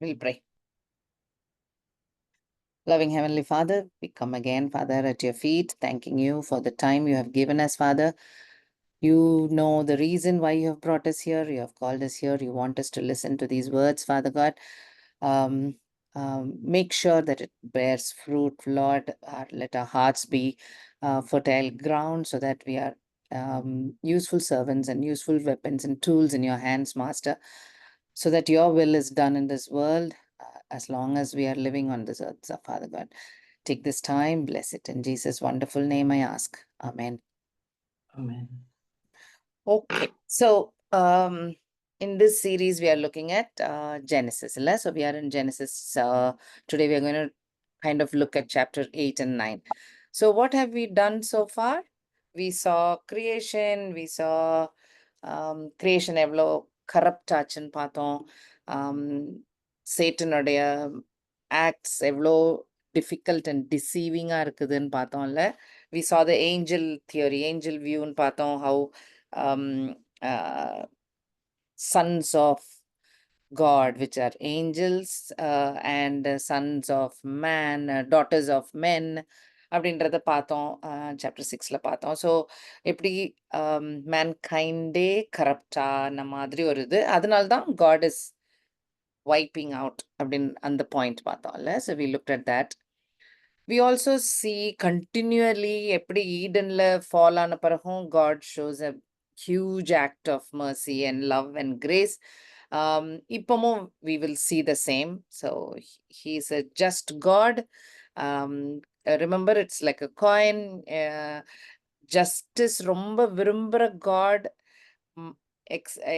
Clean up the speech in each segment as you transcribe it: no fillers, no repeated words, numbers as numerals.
We'll pray. Loving Heavenly Father, we come again, Father, at your feet, thanking you for the time you have given us, Father. You know the reason why you have brought us here. You have called us here. You want us to listen to these words, Father God. Um, make sure that it bears fruit, Lord. Let our hearts be fertile ground so that we are useful servants and useful weapons and tools in your hands, Master, so that your will is done in this world as long as we are living on this earth, so Father God. Take this time, bless it. In Jesus' wonderful name I ask. Amen. Amen. Okay, so in this series we are looking at Genesis. So we are in Genesis. Today we are going to kind of look at chapter 8 and 9. So what have we done so far? We saw creation, we saw creation எவ்வளோ corrupt ஆச்சுன்னு பார்த்தோம். சேட்டனுடைய acts எவ்வளோ difficult and டிசீவிங்காக இருக்குதுன்னு பார்த்தோம்ல. We saw the angel theory, angel view ன்னு பார்த்தோம். How um, sons of God, which are angels, and sons of man, daughters of men, அப்படின்றத பார்த்தோம். சாப்டர் 6ல பார்த்தோம். ஸோ எப்படி மேன்கைண்டே கரப்டான மாதிரி ஒரு இது. அதனால தான் காட் இஸ் வைப்பிங் அவுட் அப்படின்னு அந்த பாயிண்ட் பார்த்தோம்ல. So we looked at that. We also see continually எப்படி ஈடன்ல ஃபால் ஆன பிறகும் God shows a huge act of mercy and love and grace. இப்பமும் we will see the same. So he is a just God. Remember, it's like a coin. Justice ரொம்ப விரும்புகிற God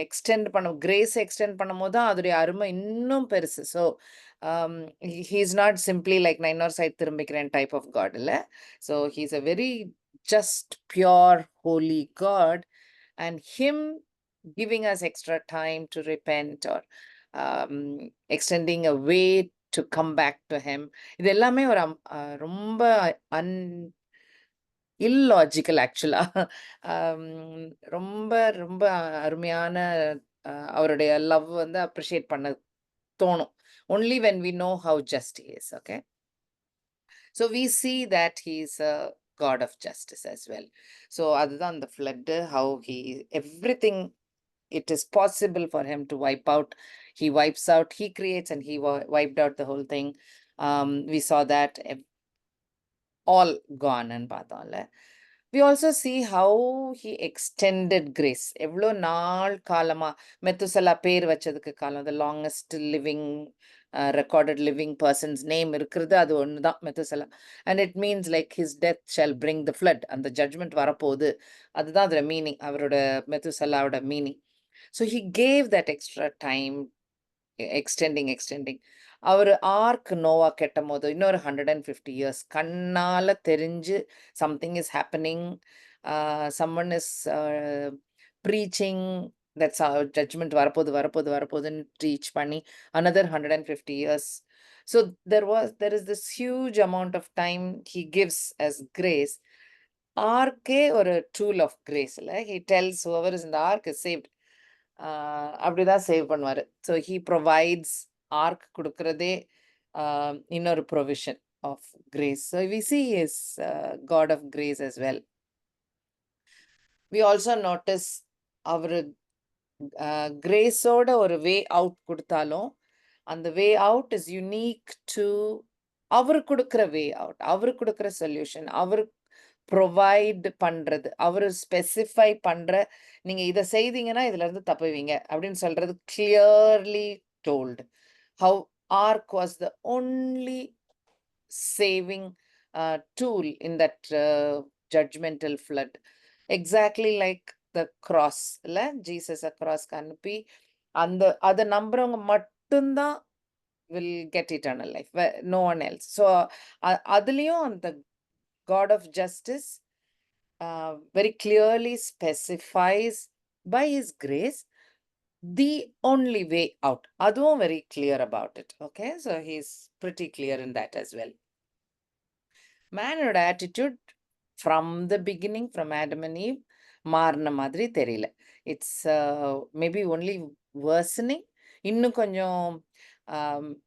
extend பண்ண grace extend பண்ணும்போது தான் அதோடைய அருமை இன்னும் பெருசு. So he is not simply like நான் இன்னொரு சைட் திரும்பிக்கிறேன் டைப் ஆஃப் காட் இல்லை. So he is a very just pure holy God, and him giving us extra time to repent or extending a way to come back to him. இது எல்லாமே ஒரு ரொம்ப illogical ஆக்சுவலா. ரொம்ப ரொம்ப அருமையான அவருடைய லவ் வந்து அப்ரிஷியேட் பண்ண தோணும். only when we know how just he is. Okay, so we see that he is a God of justice as well. So அதுதான் the flood, how he everything, it is possible for him to wipe out. He wipes out, he creates, and he wiped out the whole thing. We saw that all gone and பார்த்தோம்ல. We also see how he extended grace. எவ்வளோ நாள் காலமா Methuselah பேர் வச்சதுக்கு காலம், the longest living recorded living person's name இருக்கிறது அது ஒன்று தான், Methuselah. And it means like his death shall bring the flood. அந்த judgment வரப்போகுது, அதுதான் அதோட மீனிங், அவரோட மெத்துசலாவோட meaning. So he gave that extra time, extending. அவர் ஆர்க் நோவா கெட்டும் போது இன்னொரு 150 years கண்ணால தெரிஞ்சு something is happening, someone is preaching that's our judgment வரப்போகுதுன்னு teach பண்ணி another 150 years. So there is this huge amount of time he gives as grace. ஆர்க்கே ஒரு tool of grace இல்லை. He tells whoever is in the ark is saved. அப்படிதான் save பண்ணுவாரு. So he provides ark கொடுக்கறதே இன்னொரு provision of grace. So we see is God of grace as well. We also notice அவர் கிரேஸோட ஒரு way out கொடுத்தாலும் அந்த way out is unique to அவர் கொடுக்குற வே அவுட், அவர் கொடுக்குற சொல்யூஷன், அவர் ப்ரொவைட் பண்றது, அவர் ஸ்பெசிஃபை பண்ற, நீங்க இதை செய்தீங்கன்னா இதுல இருந்து தப்புவீங்க அப்படின்னு சொல்றது clearly told. How ark was the only saving tool in that judgmental flood, exactly like the cross இல்ல, ஜீசஸ் crossக்கு அனுப்பி அந்த அதை நம்புறவங்க மட்டும்தான் will get eternal life, no one else. So அதுலயும் அந்த God of justice very clearly specifies by his grace the only way out. அதுவும் very clear about it. Okay, so he's pretty clear in that as well. மேனோட attitude from the beginning, from Adam and Eve மாறின மாதிரி தெரியல. It's maybe only versioning. இன்னும் கொஞ்சம்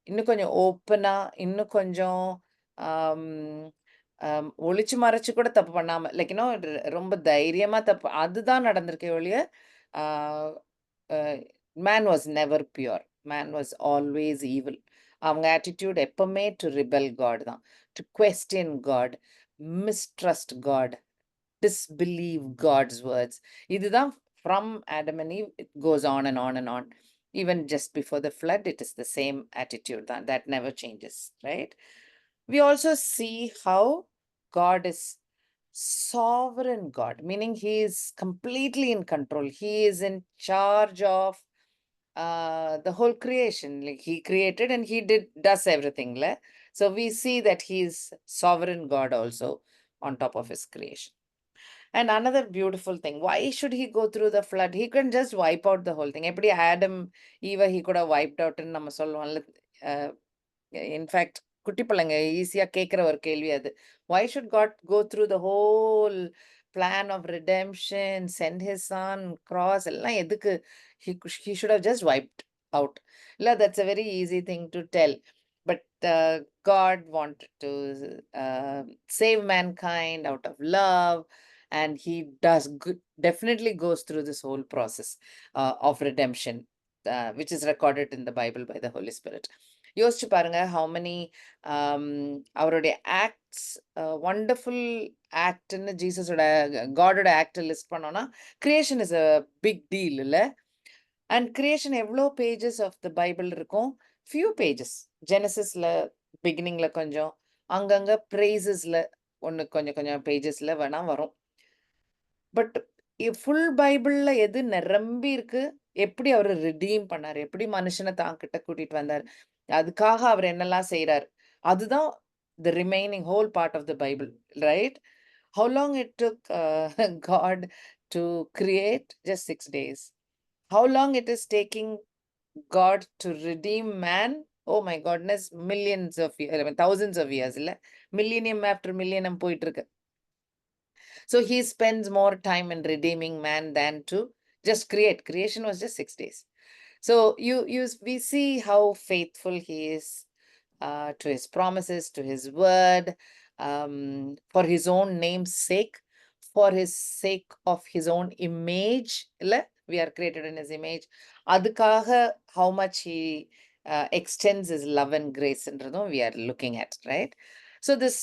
இன்னும் கொஞ்சம் ஓப்பனா, இன்னும் கொஞ்சம் ஆம், ஒளிச்சு மறைச்சு கூட தப்பு பண்ணாம, லைக் ரொம்ப தைரியமா தப்பு அதுதான் நடந்திருக்கே ஒழிய, ah a man was never pure. Man was always evil. அவங்க ஆட்டிட்யூட் எப்பவுமே டு ரிபெல் காட் தான். To question God, mistrust God, disbelieve God's words. இதுதான் from Adam and Eve, it goes on and on and on. Even just before the flood, it is the same attitude that never changes, right? We also see how God is sovereign God, meaning he is completely in control. He is in charge of the whole creation. Like he created and he does everything. So we see that he is sovereign God also on top of his creation. And another beautiful thing, why should he go through the flood? He can just wipe out the whole thing. Eppadi Adam, Eve, he could have wiped out in நம்ம சொல்லுவோம்ல. In fact குட்டி பிள்ளைங்க ஈஸியா கேட்குற ஒரு கேள்வி அது. Why should God go through the whole plan of redemption, send his son, cross எல்லாம் எதுக்கு? He should have just wiped out. இல்ல, that's a very easy thing to tell. But God wanted to save mankind out of love, and he definitely goes through this whole process of redemption, which is recorded in the Bible by the Holy Spirit. யோசிச்சு பாருங்க, how many அவருடைய acts, wonderful ஆக்ட்னு ஜீசஸோட காடோட act list பண்ணோம்னா, creation is a big deal இல்ல? And creation எவ்வளோ pages of the Bible இருக்கும்? Few pages. ஜெனசிஸ்ல பிகினிங்ல கொஞ்சம், அங்கங்க பிரேசஸ்ல ஒன்று கொஞ்சம் கொஞ்சம் பேஜஸ்ல வேணா வரும். பட் ஃபுல் பைபிள்ல எது நிரம்பி இருக்கு? எப்படி அவரு ரிடீம் பண்ணாரு? எப்படி மனுஷனை தான் கிட்ட கூட்டிட்டு வந்தார்? அதுக்காக அவர் என்னெல்லாம் செய்றார்? அதுதான் the remaining whole part of the Bible, right? How long it took God to create? Just 6 days. How long it is taking God to redeem man? Oh my goodness, millions of years, I mean, thousands of years, இல்ல? Millennium after millennium போயிட்டு இருக்கு. So he spends more time in redeeming man than to just create. Creation was just 6 days. So we see how faithful he is to his promises, to his word, for his own name's sake, for his sake of his own image. We are created in his image. Adhukaga how much he extends his love and grace we are looking at, right? So this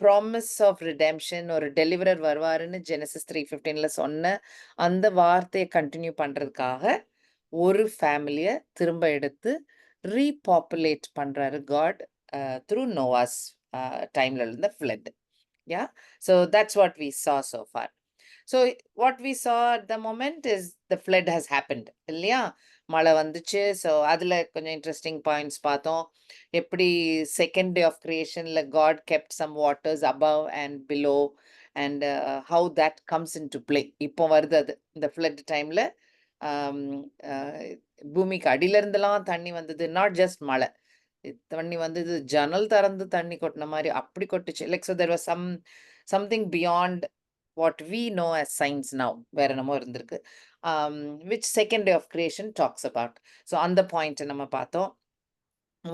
promise of redemption, ஒரு deliverer வருவாருன்னு Genesis 3:15ல சொன்ன அந்த வார்த்தையை continue பண்றதுக்காக ஒரு ஃபேமிலிய திரும்ப எடுத்து ரீபாப்புலேட் பண்றாரு காட் த்ரூ நோவாஸ் டைம்ல இருந்த flood. Yeah, so that's what we saw so far. So what we saw at the moment is the flood has happened, இல்லையா? மழை வந்துச்சு. ஸோ அதில் கொஞ்சம் இன்ட்ரெஸ்டிங் பாயிண்ட்ஸ் பார்த்தோம். எப்படி செகண்ட் டே ஆஃப் கிரியேஷனில் God kept some waters above and below, and how that comes into play. இப்போ வருது அது இந்த ஃப்ளட் டைமில். பூமிக்கு அடியிலிருந்தெல்லாம் தண்ணி வந்தது, நாட் ஜஸ்ட் மழை. தண்ணி வந்தது, ஜன்னல் திறந்து தண்ணி கொட்டின மாதிரி அப்படி கொட்டுச்சு. Like so there was something beyond what we know as science now. வேற என்னமோ இருந்திருக்கு. Which second day of creation talks about. So on the point நம்ம பார்த்தோம்.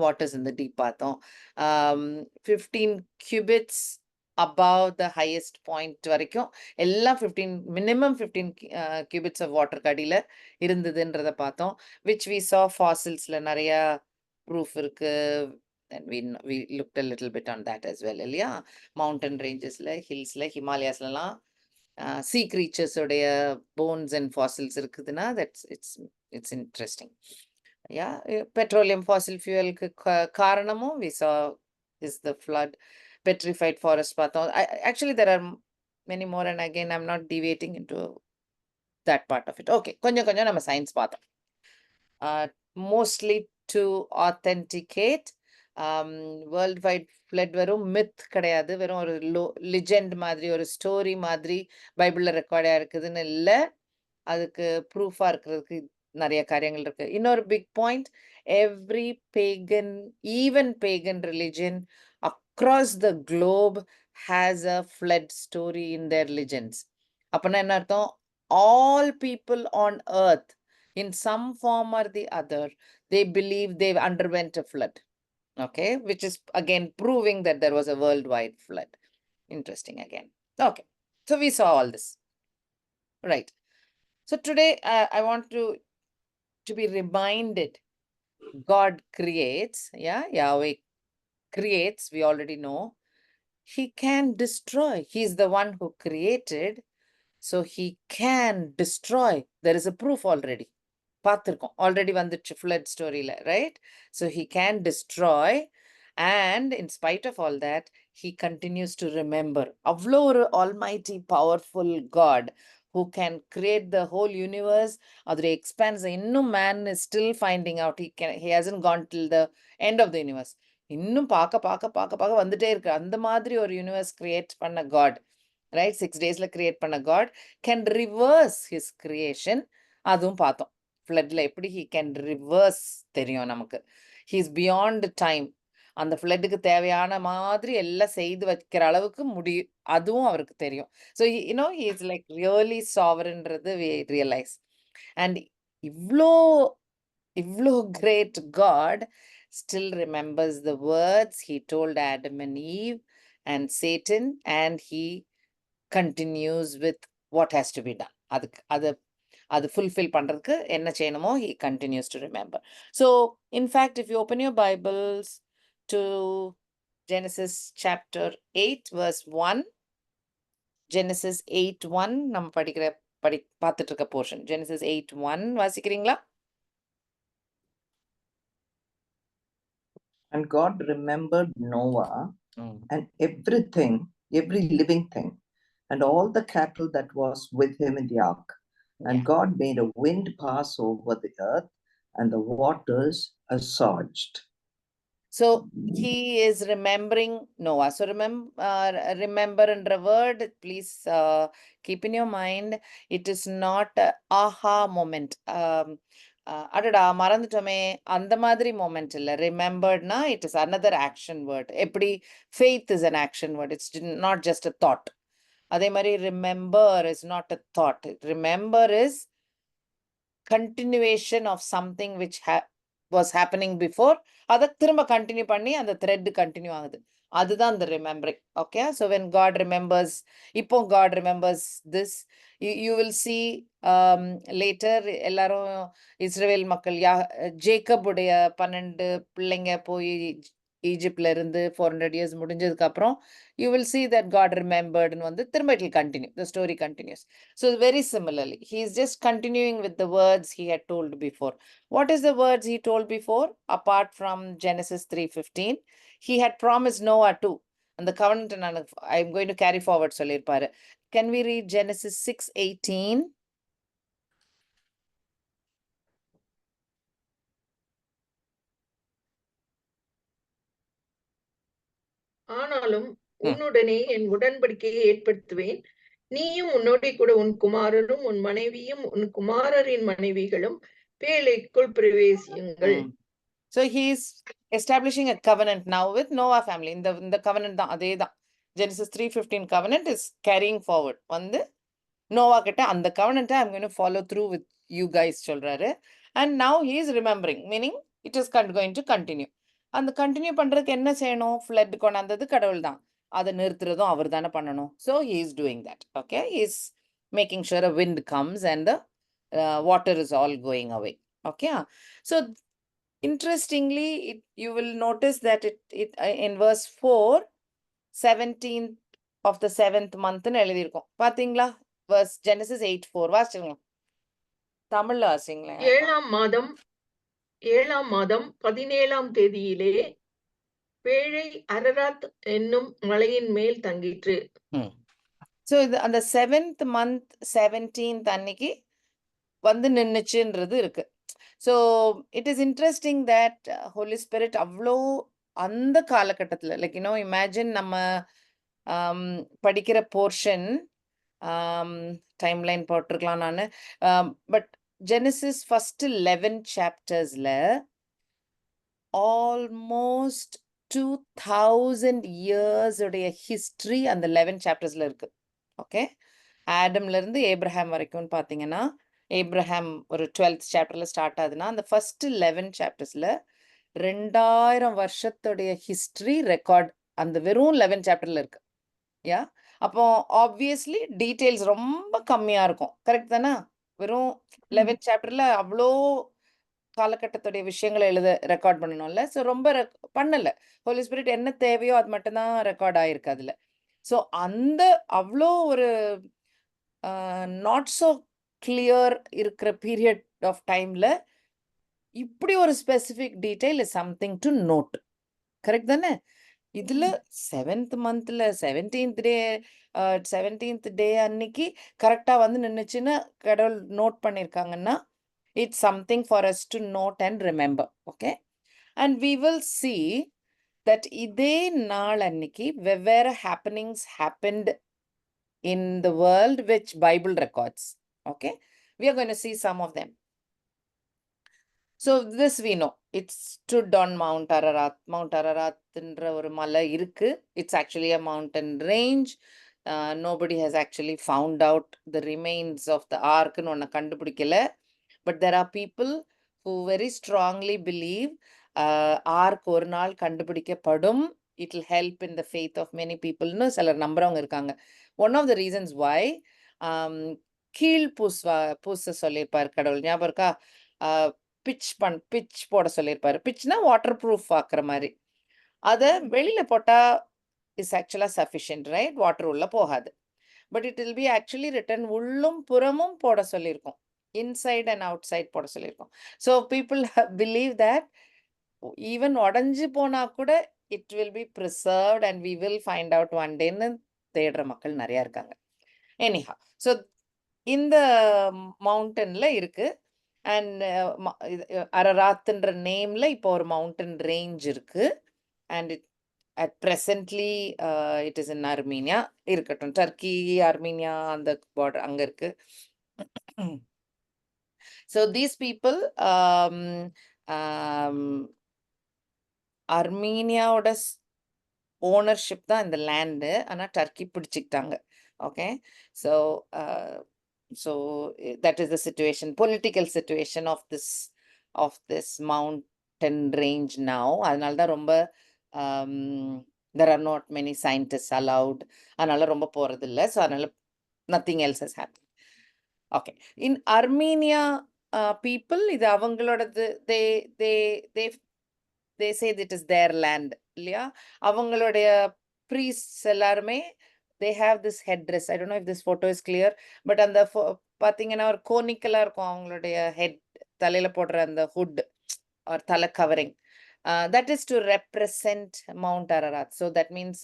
Waters in the deep பார்த்தோம். 15 cubits above the highest point வரைக்கும் எல்லாம் 15, minimum 15 cubits of water கடியில இருந்ததுன்றத பார்த்தோம். which we saw fossils-ல நிறைய proof இருக்கு. and we looked a little bit on that as well, இல்லையா? mountain ranges-ல, hills-ல, Himalayas-லலாம் sea creatures உடைய bones and fossils இருக்குதுன்னா it's interesting. Yeah, petroleum fossil fuel காரணமும் we saw is the flood. Petrified forest பார்த்தோம். Actually there are many more, and again I'm not deviating into that part of it. Okay, கொஞ்சம் நம்ம science பார்த்தோம். Mostly to authenticate world wide flood வெறும் myth கிடையாது, வெறும் ஒரு legend மாதிரி, ஒரு ஸ்டோரி மாதிரி பைபிளில் ரெக்கார்டாக இருக்குதுன்னு இல்லை, அதுக்கு ப்ரூஃபாக இருக்கிறதுக்கு நிறைய காரியங்கள் இருக்கு. இன்னொரு big point, every pagan, even pagan religion across the globe has a flood story in their legends. அப்படின்னா என்ன அர்த்தம்? All people on earth in some form or the other, they believe they underwent a flood. Okay, which is again proving that there was a worldwide flood. Interesting again. Okay, so we saw all this, right? So today I want to be reminded, God creates, yeah, Yahweh creates, we already know. He can destroy. He's the one who created, so he can destroy. There is a proof already. பார்த்திருக்கோம் already வந்துச்சு flood storyல, right? So he can destroy, and in spite of all that, he continues to remember. அவ்வளோ ஒரு almighty powerful God who can create the whole universe. அதோட expanse இன்னும் man is still finding out. He hasn't gone till the end of the universe. இன்னும் பார்க்க வந்துட்டே இருக்கு. அந்த மாதிரி ஒரு யூனிவர்ஸ் கிரியேட் பண்ண God, right? 6 daysல கிரியேட் பண்ண God can reverse his creation. அதுவும் பார்த்தோம். ஃப்ளட்ல எப்படி he can reverse தெரியும் நமக்கு. he is beyond time. அந்த ஃப்ளட்டுக்கு தேவையான மாதிரி எல்லாம் செய்து வைக்கிற அளவுக்கு முடியும், அதுவும் அவருக்கு தெரியும். So he is like really sovereignன்றது we realize. and இவ்ளோ great God still remembers the words he told Adam and Eve and Satan, and he continues with what has to be done. அது fulfill பண்றதுக்கு என்ன செய்யணுமோ he continues to remember. So in fact, if you open your Bibles to Genesis chapter 8 verse 1, Genesis 8:1 நம்ம பார்த்துட்டு இருக்க portion, Genesis 8:1 வாசிக்கிறீங்களா? And God remembered Noah and everything, every living thing, and all the cattle that was with him in the ark. And God made a wind pass over the earth, and the waters assuaged. So he is remembering Noah. So remember in the word, please keep in your mind, it is not a aha moment. அடடா மறந்துட்டோமே அந்த மாதிரி moment இல்லை. ரிமெம்பர்ட்னா it is another action word. எப்படி faith is an action word, it's not just a thought. அதே மாதிரி remember is not a thought. Remember is continuation of something which was happening before. அதை திரும்ப கண்டினியூ பண்ணி அந்த thread continue ஆகுது, அதுதான் the remembering. Okay, so when God remembers, இப்போ God remembers this, you will see later எல்லாரும் இஸ்ரவேல் மக்கள் Jacob உடைய 12 பிள்ளைங்க போய் ஈஜிப்ட்ல இருந்து 400 years முடிஞ்சதுக்கு அப்புறம் you will see that God remembered and வந்து திரும்ப it will continue, the story continues. So very similarly, he is just continuing with the words he had told before. What is the words he told before apart from Genesis 3:15? He had promised Noah too, and the covenant I'm going to carry forward சொல்லிருப்பாரு. Can we read Genesis 6:18? ஆனாலும் உன்னுடனே என் உடன்படிக்கையை ஏற்படுத்துவேன், நீயும் உன்னோட கூட உன் குமாரரும் உன் மனைவியும் உன் குமாரரின் மனைவிகளும் பேழைக்குள் பிரவேசியுங்கள். So he is establishing a covenant now with Noah family. இந்த covenant தான் அதே தான். Genesis 3:15 covenant is carrying forward. வந்து நோவா கிட்ட அந்த covenant I'm going to follow through with you guys சொல்றாரு. And now he is remembering, meaning it is going to continue. அந்த continue பண்றதுக்கு என்ன செய்யணும்? ஃப்ளட் கொண்டாந்தது கடவுள் தான், அதை நிறுத்துறதும் அவர் தானே பண்ணணும். So he is doing that. Okay, he is making sure a wind comes and the water is all going away. Okay, so interestingly, you will notice that it in verse 4, 17th of the 7th month ன்னு எழுதியிருக்கோம், பாத்தீங்களா? verse Genesis 8:4 வாசிச்சுங்க, தமிழ்ல வாசிங்களேன். 7ஆம் மாதம் 17ஆம் தேதியிலே பேழை Ararat என்னும் மலையின் மேல் தங்கிற்று. So அந்த 7th month 17th அன்னைக்கு வந்து நின்னுச்சுன்றது இருக்கு. So it is interesting that Holy Spirit அவ்வளோ அந்த காலகட்டத்துல, like imagine நம்ம படிக்கிற போர்ஷன் டைம்லைன் போட்டிருக்கலாம் நான், but Genesis first 11 chaptersல almost 2000 years உடைய ஹிஸ்டரி அந்த 11 chaptersல இருக்கு. ஓகே, ஆடம்ல இருந்து ஏப்ரஹாம் வரைக்கும் பாத்தீங்கன்னா ஏப்ரஹாம் ஒரு 12th சாப்டர்ல ஸ்டார்ட் ஆகுதுன்னா அந்த ஃபர்ஸ்ட் 11 சாப்டர்ஸ்ல 2000 வருஷத்துடைய ஹிஸ்டரி ரெக்கார்ட் அந்த வெறும் 11 சாப்டர்ல இருக்கு. யா அப்போ ஆப்வியஸ்லி டீடைல்ஸ் ரொம்ப கம்மியா இருக்கும். கரெக்ட் தானே? வெறும் 11 சாப்டர்ல அவ்வளோ காலகட்டத்துடைய விஷயங்களை ரெக்கார்ட் பண்ணணும்ல. ஸோ ரொம்ப பண்ணல. ஹோலி ஸ்பிரிட் என்ன தேவையோ அது மட்டும் தான் ரெக்கார்ட் ஆயிருக்கு அதுல. ஸோ அந்த அவ்வளோ ஒரு நாட் ஸோ கிளியர் இருக்கிற பீரியட் ஆஃப் டைம்ல இப்படி ஒரு specific detail is something to note. Correct தானே? இதுல 7th மந்த்ல 17th டே அன்னைக்கு கரெக்டா வந்து நின்னுச்சுன்னு கடவுள் நோட் பண்ணிருக்காங்கன்னா it's something for us to note and remember. Okay, and we will see that இதே நாள் அன்னைக்கு வெவ்வேறு happenings happened in the world which Bible records. Okay, we are going to see some of them. So this we know. It stood on Mount Ararat. Mount Ararat என்ற ஒரு மலை இருக்கு. It's actually a mountain range. Nobody has actually found out the remains of the ark ன்னு ஒன்ன கண்டுபிடிக்கல. But there are people who very strongly believe ark ஒரு நாள் கண்டுபிடிக்கப்படும். It will help in the faith of many people ன்னு சிலர் நம்புறவங்க இருக்காங்க. One of the reasons why கீழ் பூச சொல்லியிருப்பார் கடவுள். ஞாபகம் இருக்கா? பிட்ச் போட சொல்லியிருப்பாரு. பிட்ச்னா வாட்டர் ப்ரூஃப் ஆக்குற மாதிரி. அதை வெளியில போட்டா இஸ் ஆக்சுவலா சஃபிஷியன்ட், ரைட்? வாட்டர் உள்ள போகாது. But it will be actually written உள்ளும் புறமும் போட சொல்லியிருக்கோம். இன்சைட் அண்ட் அவுட் சைட் போட சொல்லியிருக்கோம். So people believe that even உடஞ்சு போனா கூட it will be preserved and we will find out one டேன்னு தேடுற மக்கள் நிறைய இருக்காங்க. எனிஹா, ஸோ இந்த மவுண்டன்ல இருக்கு. அண்ட் அரராத்ன்ற நேம்ல இப்போ ஒரு மவுண்டன் ரேஞ்ச் இருக்கு. And at presently it is in Armenia. இருக்கட்டும், டர்க்கி, ஆர்மீனியா அந்த பார்டர் அங்க இருக்கு. So these people அர்மீனியாவோட ஓனர்ஷிப் தான் இந்த லேண்டு. ஆனா டர்க்கி பிடிச்சிக்கிட்டாங்க. Okay, so so that is the situation, political situation of this mountain range now. அதனால தான் ரொம்ப there are not many scientists allowed. அதனால ரொம்ப போறது இல்லை. ஸோ அதனால nothing else has happened. Okay, in Armenia people இது அவங்களோடது. they say that it is their land இல்லையா? அவங்களுடைய priests எல்லாருமே they have this headdress. I don't know if this photo is clear, but அந்த பாத்தீங்கன்னா ஒரு கோனிக்கலா இருக்கும் அவங்களுடைய ஹெட், தலையில போடுற அந்த ஹுட் ஆர் தலை covering. That is to represent Mount Ararat. So that means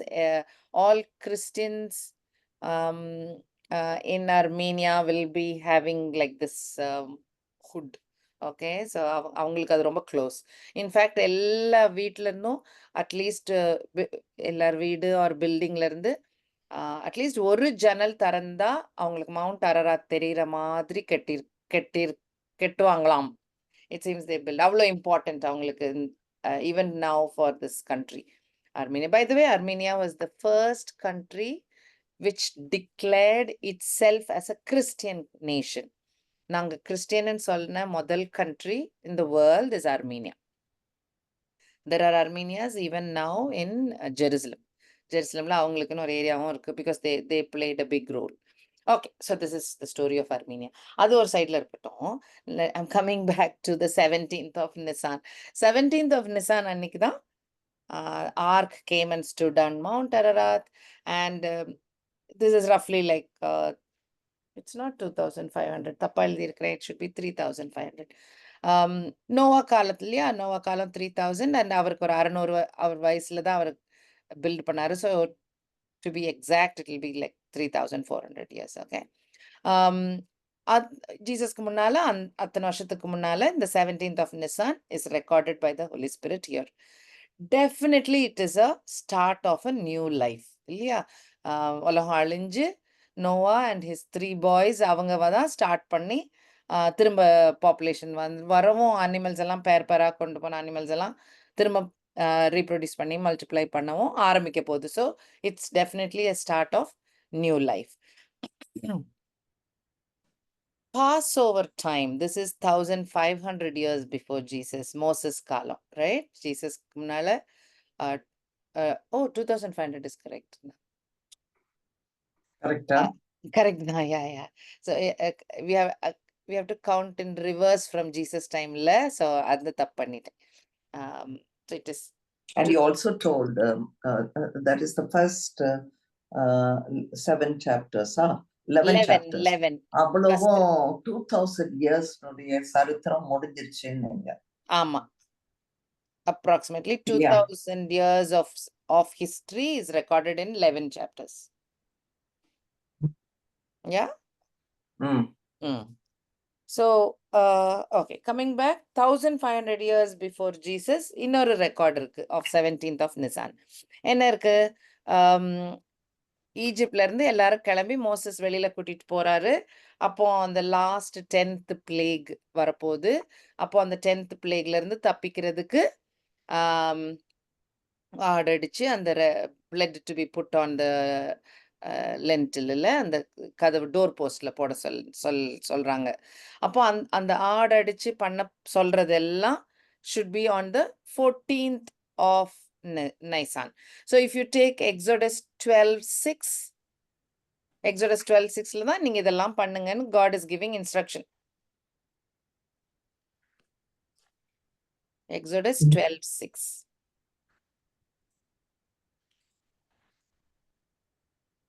all Christians in Armenia will be having like this hood. Okay, so அவங்களுக்கு அது ரொம்ப க்ளோஸ். இன்ஃபேக்ட் எல்லா வீட்டில இருந்தும் அட்லீஸ்ட் எல்லார் வீடு ஆர் பில்டிங்ல இருந்து அட்லீஸ்ட் ஒரு ஜன்னல் திறந்தா அவங்களுக்கு மவுண்ட் அரராத் தெரிகிற மாதிரி கெட்டுவாங்களாம். It seems they built. அவ்வளோ இம்பார்ட்டன்ட் அவங்களுக்கு even now for this country Armenia. By the way, Armenia was the first country which declared itself as a Christian nation. நாங்க கிறிஸ்டியன்னு சொன்ன முதல் country in the world is Armenia. There are Armenians even now in Jerusalem. ஜெருசலம்ல அவங்களுக்குன்னு ஒரு ஏரியாவும் இருக்கு. Because they played a big role. Okay, so this is the story of Armenia. அது ஒரு சைட்ல இருக்கட்டும். I'm coming back to the 17th of Nisan. 17th of Nisan அன்னைக்கு தான் ark came and stood on Mount Ararat, and this is roughly like it's not 2500. தப்பா எழுதியிருக்கிறேன். It should be 3500. Noah காலத்துலயா, Noah காலம் 3000 and அவருக்கு ஒரு 600 அவர் வயசுல தான் அவர் பில்ட் பண்ணாரு. So to be exact it will be like 3400 years. Okay, ஜீசஸ்க்கு முன்னால அத்தனை வருஷத்துக்கு முன்னால இந்த 17th of Nisan is recorded by the Holy Spirit here. Definitely it is a start of a new life இல்லையா? உலகம் அழிஞ்சு நோவா அண்ட் his 3 boys அவங்க தான் ஸ்டார்ட் பண்ணி திரும்ப பாப்புலேஷன் வரவும் அனிமல்ஸ் எல்லாம் பேரா கொண்டு போன அனிமல்ஸ் எல்லாம் திரும்ப ரீப்ரொடியூஸ் பண்ணி மல்டிப்ளை பண்ணவும் ஆரம்பிக்க போகுது. So it's definitely a start of new life. Passover time. This is 1500 years before Jesus. Moses kalam, right? Jesus முன்னால oh 2500 is correct. Correct. Correct. Yeah. So we have to count in reverse from Jesus time la. So adha தப்பு பண்ணிட்டேன். So it is. And he also told that is the first 7 chapters, 11 chapters. 11. அவ்வளவும் 2000 years சரித்திரம் முடிஞ்சிருச்சுன்னு. ஆமா. Approximately 2000 years of history is recorded in 11 chapters. Yeah. So okay, coming back 1500 years before Jesus, இன்னொரு record இருக்கு of 17th of Nisan. என்ன இருக்கு? ஈஜிப்ட்ல இருந்து எல்லாரும் கிளம்பி மோசஸ் வெளியில கூட்டிட்டு போறாரு. அப்போ அந்த லாஸ்ட் 10th பிளேக் வரப்போகுது. அப்போ அந்த 10th பிளேக்ல இருந்து தப்பிக்கிறதுக்கு ஆடடிச்சு அந்த blood to be put on the lintel அந்த கதவு டோர் போஸ்ட்ல போட சொல்றாங்க. அப்போ அந்த ஆடடிச்சு பண்ண சொல்றதெல்லாம் should be on the 14th of Nisan. So if you take Exodus 12:6, Exodus 12:6ல தான் நீங்க இதெல்லாம் பண்ணுங்கன்னு God is giving instruction. Exodus 12:6.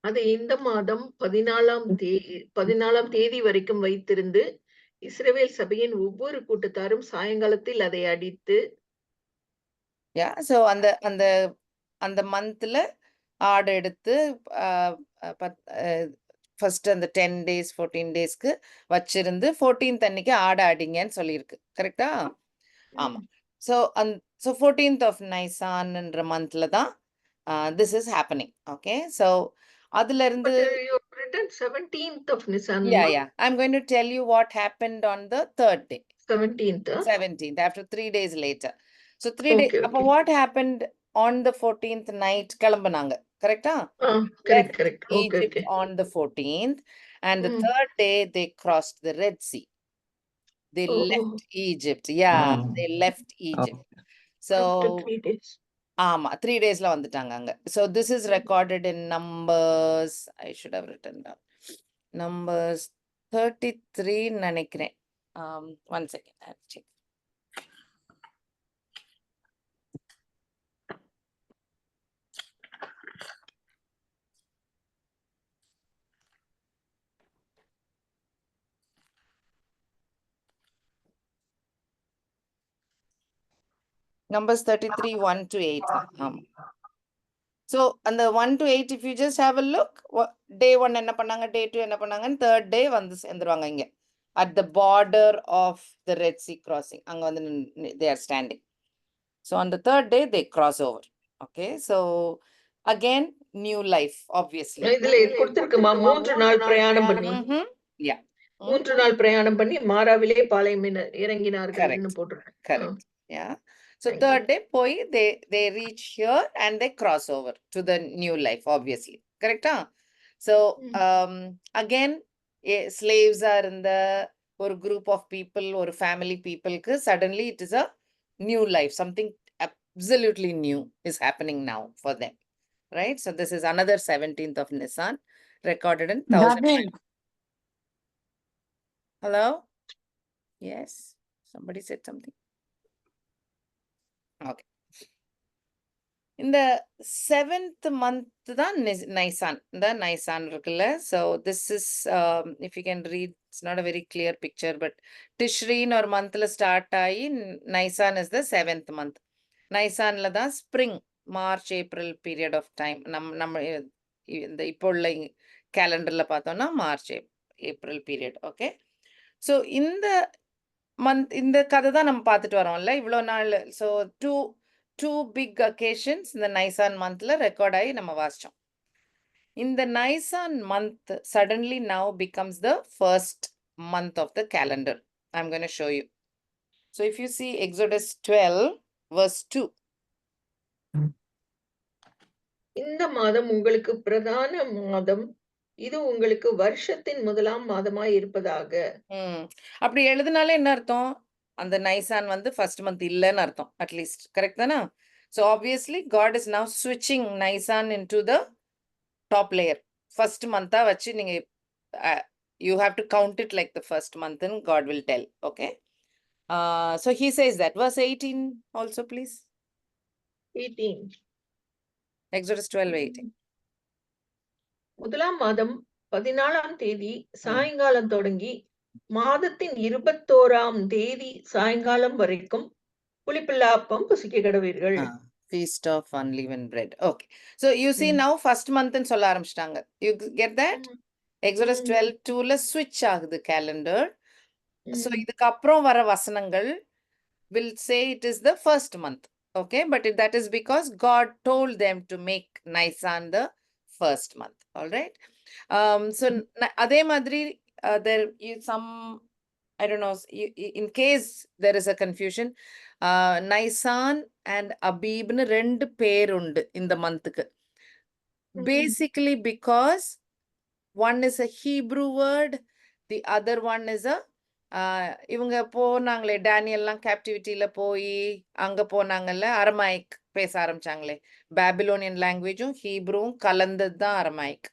அது இந்த மாதம் 14ஆம் தேதி வரைக்கும் வைத்திருந்து இஸ்ரவேல் சபையின் ஒவ்வொரு கூட்டத்தாரும் சாயங்காலத்தில் அதை அடித்து so அந்த மந்த்ல ஆர்டர் எடுத்து ஃபர்ஸ்ட் அந்த 10 days 14 daysக்கு வச்சிருந்து 14th அன்னைக்கு ஆடிங்கன்னு சொல்லியிருக்கு. கரெக்டா? ஆமா. So 14th of Nisanன்ற மந்த்ல தான் this is happening. Okay, so அதுல இருந்து you written 17th of Nisan. Yeah. I'm going to tell you what happened on the third day. 17th, after 3 days later. So 3 days. Appo what happened on the 14th night? Kilambananga. Correct? Correct. Egypt on the 14th. And the third day, they crossed the Red Sea. They left Egypt. Yeah, they left Egypt. So, after 3 days. 3 daysல வந்துட்டாங்க அங்க. So this is recorded in Numbers. I should have written down. Numbers 33 நினைக்கிறேன். One second, I'll check. Numbers 33, 1 to 8. So, and the 1 to 8, if you just have a look, day 1 enna pannanga, day 2 enna pannanga, and third day vandu senduvaanga inga at the border of the Red Sea crossing. Anga vandu they are standing. So on the third day they cross over. Okay, so again new life, obviously. இதுல கொடுத்திருக்குமா 3 நாள் பிரயாணம் பண்ணி. Yeah. 3 நாள் பிரயாணம் பண்ணி மாராவிலே பாளையம் இறங்கினார்கள்னு போட்டுருக்கு. Correct. Yeah. So third day they reach here and they cross over to the new life, obviously. Correct? So again, slaves are in the or group of people or family people, suddenly it is a new life. Something absolutely new is happening now for them. Right? So this is another 17th of Nisan recorded in 1000. Hello? Yes? Somebody said something. Okay. In the 7th month தான் Nisan. The Nisan இருக்குல்ல. So this is if you can read, it's not a very clear picture, but Tishri ஒரு monthல start ஆகி Nisan is the 7th month. Nisanல தான் spring, March, April period of time. நம்ம இந்த இப்போ உள்ள calendarல பார்த்தோம்னா March, April period. Okay. So இந்த month இந்த கதை தான் நம்ம பார்த்துட்டு வரோம்ல இவ்வளோ நாள். So two big occasions in the Nisan monthல ரெக்கார்ட் ஆகி நம்ம வாசிச்சோம். In the Nisan month suddenly now becomes the first month of the calendar. I'm going to show you. So if you see Exodus 12 verse 2. இந்த மாதம் உங்களுக்கு பிரதான மாதம் இது உங்களுக்கு வருஷத்தின் முதலாம் மாதமாய் இருப்பதாக. அப்படி எழுதினாலே என்ன அர்த்தம்? அந்த நைசான் வந்து ஃபர்ஸ்ட் மந்த் இல்லன்னு அர்த்தம். அட்லீஸ்ட் கரெக்ட் தானா? So obviously God is now switching Nisan into the top layer. First month வச்சு நீங்க you have to count it like the first month and God will tell. Okay. So he says that. Verse 18 also, please. 18. Exodus 12:18. முதலாம் மாதம் 14ஆம் தேதி சாயங்காலம் தொடங்கி மாதத்தின் 21ஆம் தேதி சாயங்காலம் வரைக்கும் புளிப்பில்லா அப்பம் புசிக்க கடவீர்கள். Feast of unleavened bread. Okay. So you see now first month ன்னு சொல்ல ஆரம்பிச்சிட்டாங்க. You get that? Exodus 12:2ல switch ஆகுது calendar. So இதுக்கு அப்புறம் வர வசனங்கள் will say it is the first month. Okay, but that is because God told them to make Nisan the first month. All right. So அதே மாதிரி there is some, I don't know, in case there is a confusion, Nisan and Abibnu ரெண்டு பேர் உண்டு இந்த மந்த்க்கு. Basically because one is a Hebrew word, the other one is a இவங்க போனாங்களே டேனியல்லாம் கேப்டிவிட்டியில போய் அங்க போனாங்கல்ல, அரமாயிக் பேச ஆரம்பிச்சாங்களே, பாபிலோனியன் லாங்குவேஜும் ஹீப்ரூவும் கலந்தது தான் அரமாயிக்.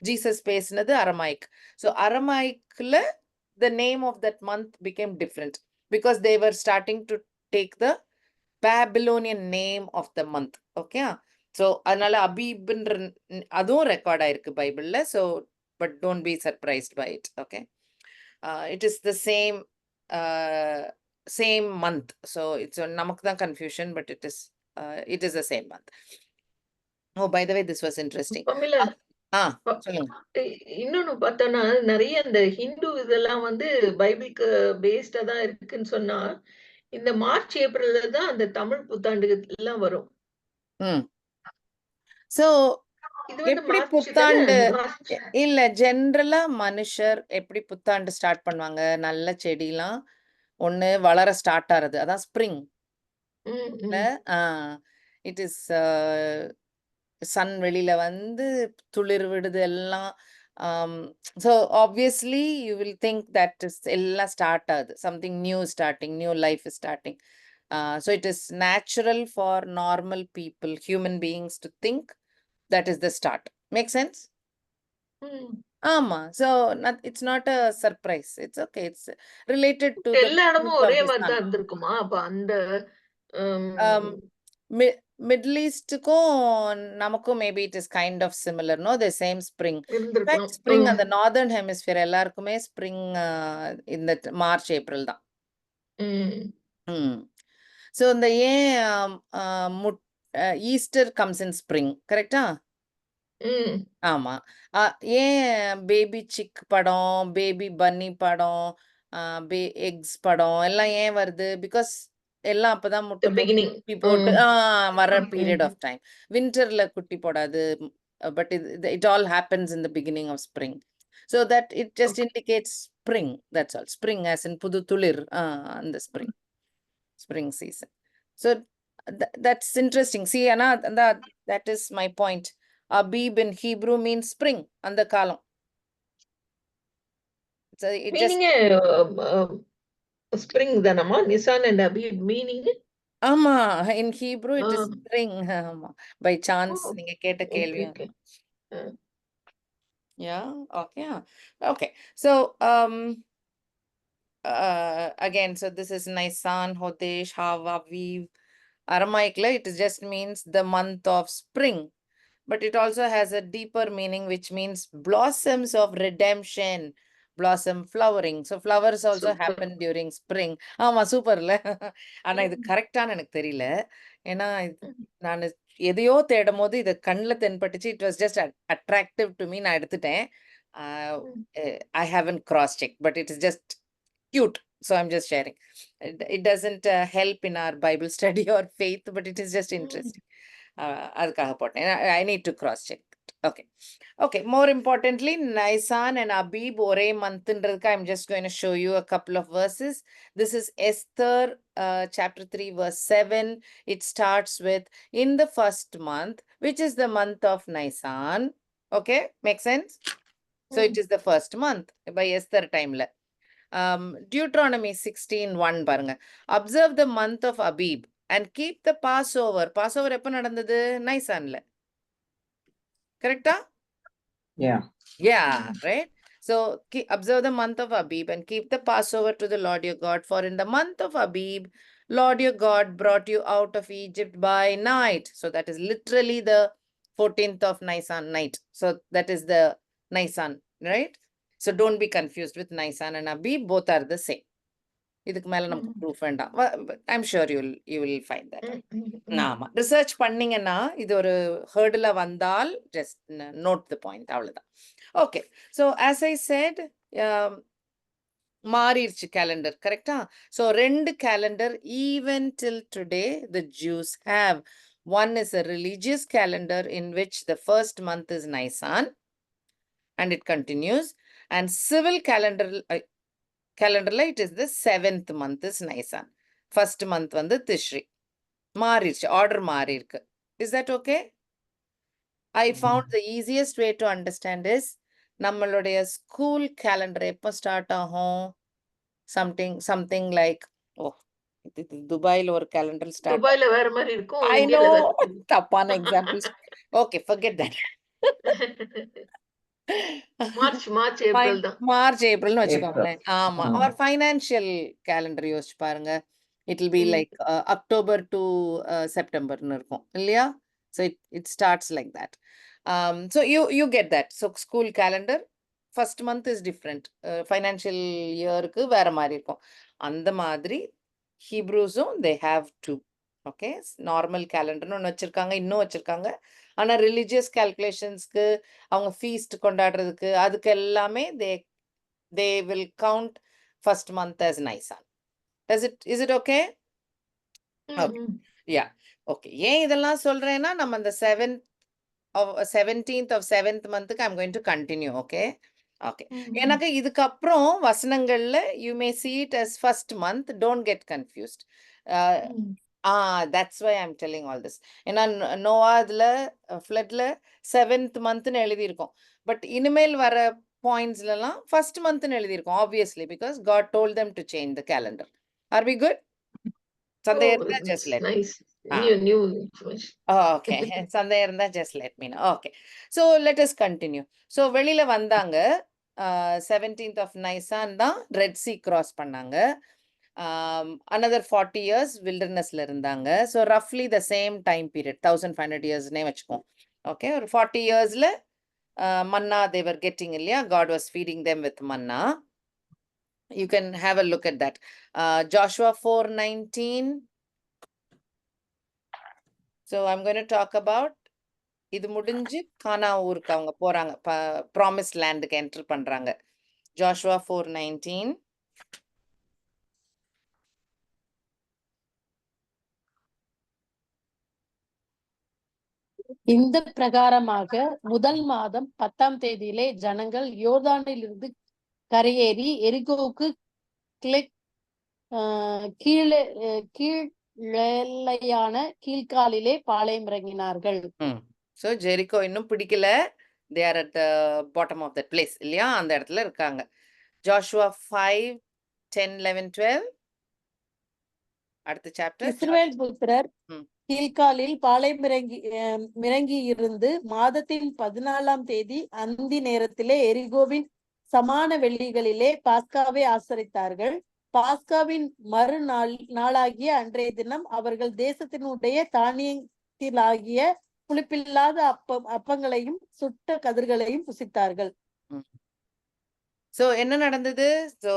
ஜீசஸ் பேசினது அரமாயிக். ஸோ அரமாயிக்ல the name of that month became different because they were starting to take the Babylonian name of the month. Okay. So அதனால அபீப்ன்ற அதுவும் ரெக்கார்ட் ஆயிருக்கு பைபிள்ல. So but don't be surprised by it. Okay. It is the same month. So it's நமக்கு தான் confusion, but it is the same month. Oh, by the way, this was interesting. சொல்லுங்க. இன்னொன்னு பார்த்தோம்னா நிறைய இந்த ஹிந்து இதெல்லாம் வந்து பைபிளுக்கு பேஸ்டா தான் இருக்குன்னு சொன்னா இந்த மார்ச் ஏப்ரல்ல தான் அந்த தமிழ் புத்தாண்டு எல்லாம் வரும். சோ இது வந்து எப்படி மார்ச் புத்தாண்டு மார்ச். இல்ல, ஜெனரலா மனுஷர் எப்படி புத்தாண்டு ஸ்டார்ட் பண்ணுவாங்க? நல்ல செடிலாம் ஒண்ணு வளர ஸ்டார்ட் ஆறது, அதான் ஸ்ப்ரிங். இட் இஸ் சன் வெளியில வந்து துளிர் விடுது எல்லாம். So obviously you will think that is எல்லாம் ஸ்டார்ட் ஆகுது, something new starting, new life is starting. So it is natural for normal people, human beings, to think that is the start. Make sense? ஆமா. So it's not a surprise. It's okay. It's related to the எல்லா இடமும் birth of ஒரே the மாதிரி sun. தான் இருந்திருக்குமா? அப்ப அந்த middle ஈஸ்டுக்கும் நமக்கும் maybe it is kind of similar. No, the same spring. Spring அந்த நார்தர்ன் ஹெமிஸ்பியர் எல்லாருக்குமே ஸ்ப்ரிங் இந்த மார்ச் ஏப்ரல் தான். ஸோ இந்த ஏன் ஈஸ்டர் கம்ஸ் இன் ஸ்ப்ரிங், கரெக்டா? ஆமா. ஏன் பேபி சிக் படம், பேபி பன்னி படம், எக்ஸ் படம் எல்லாம் ஏன் வருது? பிகாஸ் எல்லாம் அப்பதான் குட்டி போட்டு வர பீரியட் ஆஃப் டைம். விண்டர்ல குட்டி போடாது, but it all happens in the beginning of spring. So that it just indicates spring, that's all. Spring as in புது துளிர், அந்த spring season. So that's interesting. See, Anna, that is my point. Abib in Hebrew means spring, அந்த காலம். So it meaning spring தானமா Nissan and Abib meaning? ஆமா, in Hebrew it is spring. ஆமா, by chance நீங்க கேட்ட கேள்வி. Yeah, okay. Okay. So again, so this is Nisan, Hodesh, Hav, Aviv. Aramaically it just means the month of spring, but it also has a deeper meaning, which means blossoms of redemption, blossom flowering. So flowers also happen during spring. ஆமா, சூப்பர்ல. ஆனா இது கரெக்டான எனக்கு தெரியல. ஏன்னா நான் எதையோ தேடும் போது இது கண்ணில் தென்பட்டுச்சு. It was just attractive to me, நான் எடுத்துட்டேன். I haven't cross checked, but it is just cute, so I'm just sharing. It doesn't help in our Bible study or faith, but it is just interesting. அதுக்காக போட்டேன். I need to cross check. Okay. More importantly, Nisan and Abib ஒரே monthன்றதுக்கு I'm just going to show you a couple of verses. This is Esther chapter 3 verse 7. It starts with, in the first month, which is the month of Nisan. Okay, make sense? So it is the first month by Esther time la. Deuteronomy 16:1 பாருங்க. Observe the month of Abib and keep the Passover. Passover எப்ப நடந்தது? நைசான்ல. கரெக்டா? Yeah. Yeah, right? So observe the month of Abib and keep the Passover to the Lord your God. For in the month of Abib, Lord your God brought you out of Egypt by night. So that is literally the 14th of Nisan night. So that is the Nisan, right? So don't be confused with Nisan and Abib. Both are the same. இதுக்கு மேல நமக்கு proof வேண்டாம். I'm sure you will find that. ஆமா, research பண்ணீங்கன்னா இது ஒரு ஹர்டில் வந்தால் just note the point, அவ்வளவுதான். Okay, so as I set மாறிடுச்சு கேலண்டர், கரெக்டா? So 2 calendar even till today the juice have. One is a religious calendar in which the first month is Nisan and it continues, and civil calendarல it is the 7th month is Nisan. First month வந்து Tishri. மாறிடுச்சு, order மாறி இருக்கு. Is that okay? I found the easiest way to understand is நம்மளுடைய school calendar எப்போ start ஆகும்? something like துபாயில ஒரு calendar start. துபாயில வேற மாதிரி இருக்கும். I know, தப்பான examples. Okay, forget that. March April தான். மார்ச் ஏப்ரல்னு வச்சுக்கோங்களேன். ஆமா, அவர் ஃபைனான்சியல் கேலண்டர் யோசிச்சு பாருங்க. It will be like October to செப்டம்பர்னு இருக்கும் இல்லையா? So it starts like that. So you get that. So school calendar first month is different, financial இயருக்கு வேற மாதிரி இருக்கும். அந்த மாதிரி ஹீப்ரூஸும் they have to. Okay, normal கேலண்டர்னு ஒன்று வச்சிருக்காங்க, இன்னும் வச்சிருக்காங்க. ஆனா ரிலிஜியஸ் கால்குலேஷன்ஸ்க்கு, அவங்க ஃபீஸ்ட் கொண்டாடுறதுக்கு, அதுக்கு எல்லாமே they will count first month as Nisan. Is it okay? Okay. Yeah. Okay. ஏன் இதெல்லாம் சொல்றேன்னா, நம்ம அந்த 17th of 7th month-க்கு I'm going to continue. Okay. Okay. எனக்கு இதுக்கப்புறம் வசனங்கள்ல you may see it as first month. Don't get confused. That's why I'm telling all this. ஏன்னா நோவாதுல ஃப்ளட்ல 7th monthன்னு எழுதியிருக்கோம். But இனிமேல் வர பாயிண்ட்ஸ்லாம் ஃபர்ஸ்ட் மந்த்னு எழுதியிருக்கோம், obviously, because God told them to change the calendar. Are we good? சந்தேகம் இருந்தா just let me know. Okay. சந்தேகம் இருந்தா just let me know. Okay. So let us continue. So வெளியில வந்தாங்க, 17th of Nisan தான் red C cross பண்ணாங்க. another 40 years wildernessல இருந்தாங்க. So roughly the same time period, 1500 yearsனே வச்சுக்கோம். Okay, ஒரு 40 yearsல manna they were getting இல்லையா? God was feeding them with manna. You can have a look at that. Joshua 4:19. So I'm going to talk about இது முடிஞ்சு கானா ஊருக்கு அவங்க போறாங்க, promise லேண்டுக்கு enter பண்றாங்க. Joshua 4:19. இந்த பிரகாரமாக முதல் மாதம் 10ஆம் தேதியிலே ஜனங்கள் யோர்தானில் இருந்து கரையேறி எரிகோவுக்கு கீழெல்லையான கீழ்காலிலே பாளையம் இறங்கினார்கள். So ஜெரிகோ இன்னும் பிடிக்கல, they are at the bottom of that place இல்லையா? அந்த இடத்துல இருக்காங்க. Joshua 5:10-11-12 அடுத்த சாப்டர். இஸ்ரவேல் புத்திரர் கீழ்காலில் பாளையம் இறங்கி இருந்து மாதத்தின் 14ஆம் தேதி அந்தி நேரத்திலே எரிகோவின் சமான வெள்ளிகளிலே பாஸ்காவை ஆசரித்தார்கள். பாஸ்காவின் நாளாகிய அன்றைய தினம் அவர்கள் தேசத்தினுடைய தானியத்திலாகிய புளிப்பில்லாத அப்பங்களையும் சுட்ட கதிர்களையும் புசித்தார்கள். சோ என்ன நடந்தது? சோ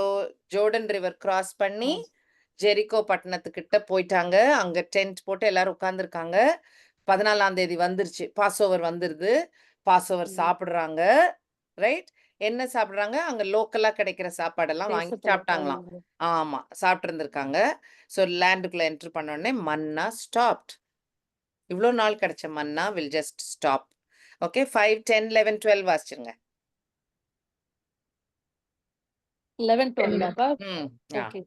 ஜோர்டன் ரிவர் கிராஸ் பண்ணி ஜெரிகோ பட்டணத்துக்கிட்ட போயிட்டாங்க. அங்க டென்ட் போட்டு எல்லாரும் உட்கார்ந்துருக்காங்க. 14ஆம் தேதி வந்துருச்சு, பாஸ்ஓவர் வந்துருது. பாஸ்ஓவர் சாப்பிடுறாங்க, ரைட்? என்ன சாப்பிடுறாங்க? அங்க லோக்கலா கிடைக்கிற சாப்பாடெல்லாம் வாங்கி சாப்பிட்டாங்களாம். ஆமா, சாப்பிட்டு இருந்திருக்காங்க. ஸோ லேண்டுக்குள்ள என்டர் பண்ண உடனே மன்னா ஸ்டாப்ட். இவ்வளோ நாள் கிடைச்ச மன்னா வில் ஜஸ்ட் ஸ்டாப். ஓகே, 5, 10, 11, 12 வாசிச்சுங்க. 11, 12.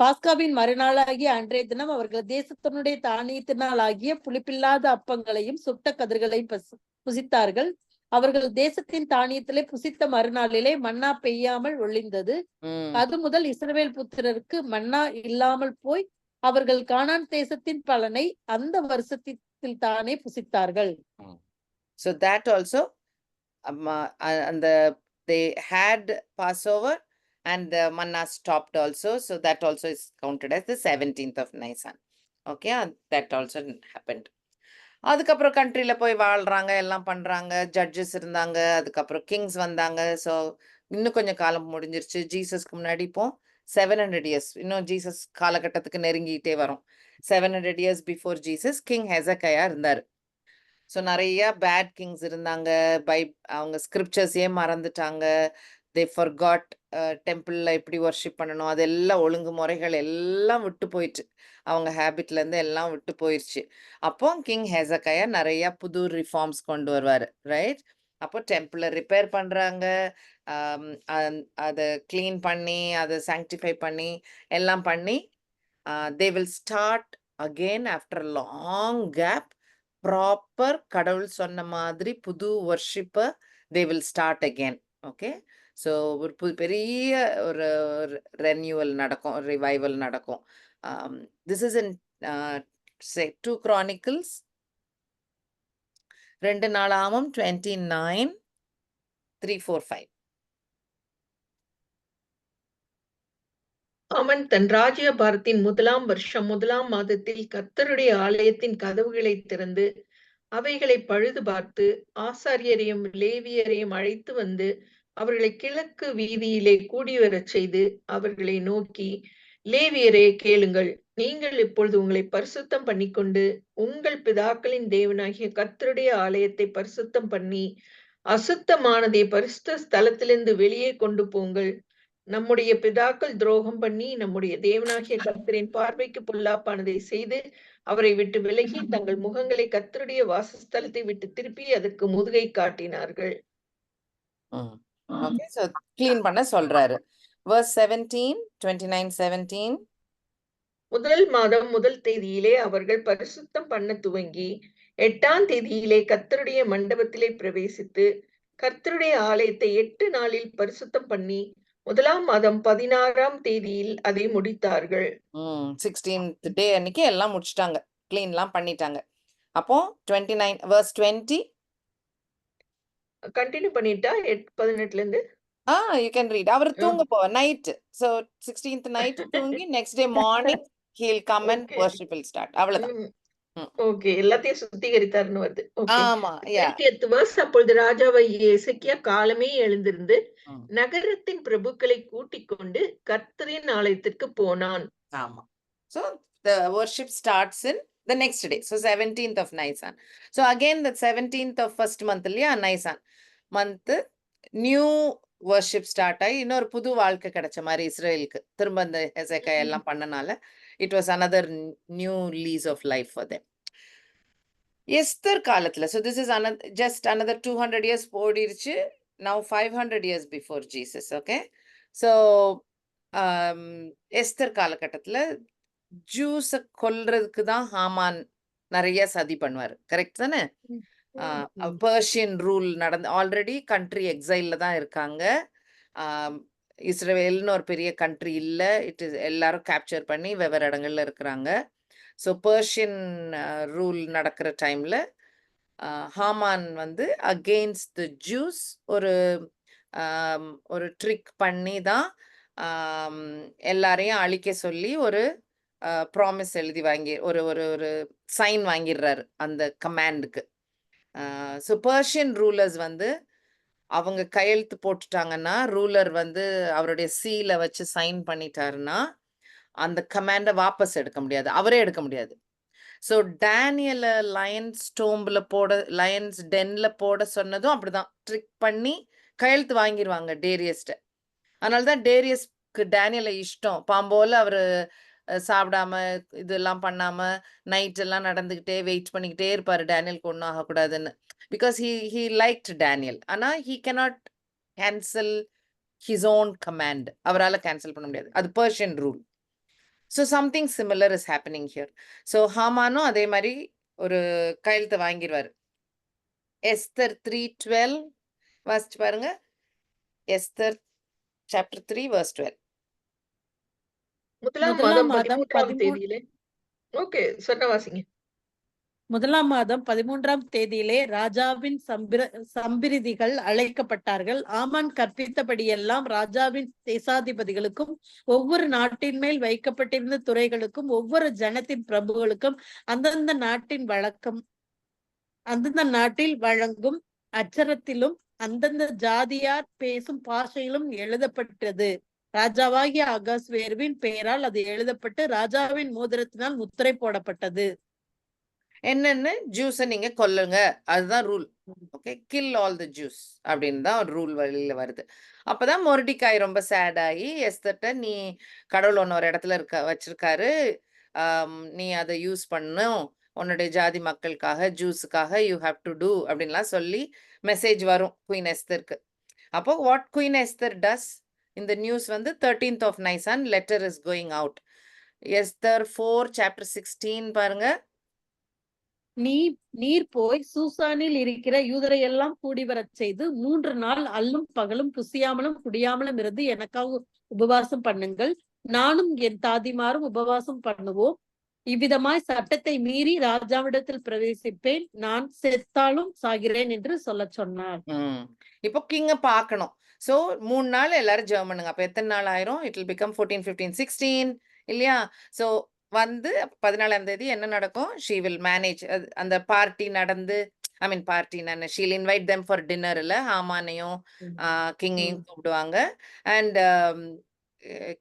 பாஸ்காவின் மறுநாளாகிய அன்றைய தினம் அவர்கள் தேசத்தினுடைய தானியத்தினால் ஆகிய புளிப்பில்லாத அப்பங்களையும் சுட்ட கதிர்களையும் புசித்தார்கள். அவர்கள் தேசத்தின் தானியத்திலே புசித்த மறுநாளிலே மன்னா பெய்யாமல் ஒளிந்தது. அது முதல் இஸ்ரவேல் புத்திரருக்கு மன்னா இல்லாமல் போய் அவர்கள் கானான் தேசத்தின் பலனை அந்த வருஷத்தில் தானே புசித்தார்கள். So that also and they had Passover and the manna stopped also. So that also is counted as the 17th of Nisan. Okay, that also happened. அதுக்கப்புறம் கண்ட்ரியில போய் வாழ்றாங்க, எல்லாம் பண்றாங்க, ஜட்ஜஸ் இருந்தாங்க, அதுக்கப்புறம் கிங்ஸ் வந்தாங்க. ஸோ இன்னும் கொஞ்சம் காலம் முடிஞ்சிருச்சு. ஜீசஸ்க்கு முன்னாடி இப்போ 700 இயர்ஸ், இன்னும் ஜீசஸ் காலகட்டத்துக்கு நெருங்கிட்டே வரும். 700 இயர்ஸ் பிஃபோர் ஜீசஸ் கிங் ஹெசக்கையா இருந்தாரு. ஸோ நிறைய பேட் கிங்ஸ் இருந்தாங்க. அவங்க ஸ்கிரிப்சர்ஸே மறந்துட்டாங்க. தே ஃபர்காட் டெம்பிளில் எப்படி ஒர்ஷிப் பண்ணணும், அதெல்லாம் ஒழுங்குமுறைகள் எல்லாம் விட்டு போயிடுச்சு. அவங்க ஹேபிட்லேருந்து எல்லாம் விட்டு போயிடுச்சு. அப்போ கிங் ஹெசக்கையா நிறைய புது ரிஃபார்ம்ஸ் கொண்டு வருவார், ரைட்? அப்போ டெம்பிளை ரிப்பேர் பண்ணுறாங்க, அதை க்ளீன் பண்ணி அதை சாங்டிஃபை பண்ணி எல்லாம் பண்ணி they will start again after long gap. Proper கடவுள் சொன்ன மாதிரி புது வர்ஷிப்பை they will start again. Okay, so ஒரு பெரிய ஒரு ரெனியூவல் நடக்கும், ரிவைவல் நடக்கும். திஸ் இஸ் இன் 2 Chronicles 2 நாளாகமம் 29, 3, 4, 5. அவன் தன் ராஜ்யபாரத்தின் 1ஆம் வருஷம் 1ஆம் மாதத்தில் கர்த்தருடைய ஆலயத்தின் கதவுகளை திறந்து அவைகளை பழுது பார்த்து ஆசாரியரையும் லேவியரையும் அழைத்து வந்து அவர்களை கிழக்கு வீதியிலே கூடி வரச் செய்து அவர்களை நோக்கி, லேவியரே கேளுங்கள், நீங்கள் இப்பொழுது உங்களை பரிசுத்தம் பண்ணிக்கொண்டு உங்கள் பிதாக்களின் தேவனாகிய கர்த்தருடைய ஆலயத்தை பரிசுத்தம் பண்ணி அசுத்தமானதை பரிசுத்த ஸ்தலத்திலிருந்து வெளியே கொண்டு போங்கள். நம்முடைய பிதாக்கள் துரோகம் பண்ணி நம்முடைய தேவனாகிய கர்த்தரின் பார்வைக்கு பொல்லாப்பானதை செய்து அவரை விட்டு விலகி தங்கள் முகங்களை கர்த்தருடைய வாசஸ்தலத்தை விட்டு திருப்பி அதற்கு முதுகை காட்டினார்கள். ஓகே, ஸோ க்ளீன் பண்ண சொல்றாரு. verse 17, 29:17. 1 மாதம் 1 தேதியிலே அவர்கள் பரிசுத்தம் பண்ண துவங்கி 8ஆம் தேதியிலே கர்த்தருடைய மண்டபத்திலே பிரவேசித்து கர்த்தருடைய ஆலயத்தை 8 நாளில் பரிசுத்தம் பண்ணி 1ஆம் மாதம் 16ஆம் தேதியில் அதை முடித்தார்கள். 16th டே அன்னைக்கு எல்லாம் முடிச்சிட்டாங்க, க்ளீன்லாம் பண்ணிட்டாங்க. அப்போ 29 verse 20. கண்டினியூ பண்ணிட்டா 18ல இருந்து you can read. அவர் தூங்க போவார் நைட். So 16th நைட் தூங்கி next day morning he'll come and worship will start. அவ்வளவுதான். ஓகே, எல்லாத்தையும் சுத்திகரித்தார்னு வருது. ஓகே, ஆமா, யா. 20th verse. அப்பொழுது ராஜாவாகிய எசேக்கியா காலமே எழுந்திருந்து நகரத்தின் பிரபுக்களை கூட்டிக் கொண்டு கர்த்தரின் ஆலயத்திற்கு போனான். ஆமா. So the worship starts in the next day. So 17th of Nisan. So again the 17th of first month இல்லையா, Nisan month, new worship start ஆகி இன்னொரு புது வாழ்க்கை கிடைச்ச மாதிரி இஸ்ரேலுக்கு. திரும்ப இந்த ஹெசேக்கியா எல்லாம் பண்ணனால it was another new lease of life for them. Esther காலத்துல, so this is just another 200 years ஓடிருச்சு. Now 500 years before Jesus. Okay, so Esther காலகட்டத்துல ஜூஸை கொல்றதுக்கு தான் ஹாமான் நிறைய சதி பண்ணுவார், கரெக்ட் தானே? பர்ஷியன் ரூல் நடந்து ஆல்ரெடி கண்ட்ரி எக்ஸைல்ல தான் இருக்காங்க. இஸ்ரேல்னு ஒரு பெரிய கண்ட்ரி இல்லை, இட் இஸ் எல்லாரும் கேப்சர் பண்ணி வெவ்வேறு இடங்கள்ல இருக்கிறாங்க. ஸோ பர்ஷியன் ரூல் நடக்கிற டைம்ல ஹாமான் வந்து அகெயின்ஸ்ட் த ஜூஸ் ஒரு ட்ரிக் பண்ணி தான் எல்லாரையும் அழிக்க சொல்லி ஒரு ப்ராமிஸ் எழுதி வாங்கி ஒரு ஒரு சைன் வாங்கிடுறாரு அந்த கமாண்டுக்கு. ஸோ பர்ஷியன் ரூலர்ஸ் வந்து அவங்க கையெழுத்து போட்டுட்டாங்கன்னா, ரூலர் வந்து அவருடைய சீலை வச்சு சைன் பண்ணிட்டாருன்னா அந்த கமாண்டை வாபஸ் எடுக்க முடியாது, அவரே எடுக்க முடியாது. ஸோ டேனியலை லயன்ஸ் டோம்பில் லயன்ஸ் டென்ல போட சொன்னதும் அப்படிதான், ட்ரிக் பண்ணி கையெழுத்து வாங்கிடுவாங்க டேரியஸ்ட. அதனால தான் டேரியஸ்க்கு டேனியலை இஷ்டம். பாம்போல அவர் சாப்பிடாம இதெல்லாம் பண்ணாம நைட் எல்லாம் நடந்துகிட்டே வெயிட் பண்ணிக்கிட்டே இருப்பாரு டேனியலுக்கு ஒன்றும் ஆகக்கூடாதுன்னு. Because he liked Daniel. ஆனா he cannot cancel his own command. அவரால் கேன்சல் பண்ண முடியாது, அது Persian rule. So something similar is happening here. So ஹாமானும் அதே மாதிரி ஒரு கையெழுத்து வாங்கிடுவாரு. Esther 3:12 வாசிச்சு பாருங்க. Esther chapter 3 verse 12. முதலாம் முதலாம் மாதம் மாதம் 13ஆம் தேதியிலே. ஓகே, சொன்ன வாசிங்க. முதலாம் மாதம் 13ஆம் தேதியிலே ராஜாவின் சம்பிரதிகள் அழைக்கப்பட்டார்கள். ஆமான் கற்பித்தபடியெல்லாம் ராஜாவின் தேசாதிபதிகளுக்கும் ஒவ்வொரு நாட்டின் மேல் வைக்கப்பட்டிருந்த துறைகளுக்கும் ஒவ்வொரு ஜனத்தின் பிரபுகளுக்கும் அந்தந்த நாட்டில் வழங்கும் அச்சரத்திலும் அந்தந்த ஜாதியார் பேசும் பாஷையிலும் எழுதப்பட்டது. ராஜாவாகிய அகாஸ்வேருவின் பெயரால் அது எழுதப்பட்டு ராஜாவின் மோதிரத்தினால் முத்திரை போடப்பட்டது. என்னன்னு ஜூஸை நீங்க கொல்லுங்க, அதுதான் rule. Okay, kill all the Jews அப்படின்னு தான் ஒரு ரூல் வழியில வருது. அப்பதான் மொர்டிகாய் ரொம்ப சேட் ஆகி எஸ்தர்ட்ட, நீ கடவுள் ஒன்று ஒரு இடத்துல வச்சிருக்காரு, நீ அதை யூஸ் பண்ணும் உன்னுடைய ஜாதி மக்களுக்காக, ஜூஸுக்காக, யூ ஹாவ் டு டூ அப்படின்லாம் சொல்லி மெசேஜ் வரும் குயின் எஸ்தருக்கு. அப்போ வாட் குயின் எஸ்தர் டஸ், இந்த நியூஸ் வந்து 13th of Nisan letter is going out. Esther 4 chapter 16 பாருங்க. நீர் போய் சூசானில் இருக்கிற யூதரை எல்லாம் கூடி வரச் செய்து 3 நாள் அல்லும் பகலும் புசியாமலும் குடியாமலும் இருந்து எனக்காக உபவாசம் பண்ணுங்கள், நானும் என் தாதிமாரும் உபவாசம் பண்ணுவோம். இவ்விதமாய் சட்டத்தை மீறி ராஜாவிடத்தில் பிரவேசிப்பேன், நான் செத்தாலும் சாகிறேன் என்று சொல்ல சொன்னார். இப்போ கிங்க பார்க்கணும். சோ 3 நாள் எல்லாரும் ஜெபம் பண்ணுங்க. அப்ப எத்தனை நாள் ஆயிரும்? இட் வில் பிகம் 14, 15, 16 இல்லையா? சோ வந்து 14ஆம் தேதி என்ன நடக்கும்? She will manage. அந்த பார்ட்டி நடந்து, ஐ மீன் பார்ட்டி நான் Sheel invite them for dinner. இல்ல ஹாமானையும் கிங்கையும் கூப்பிடுவாங்க. அண்ட்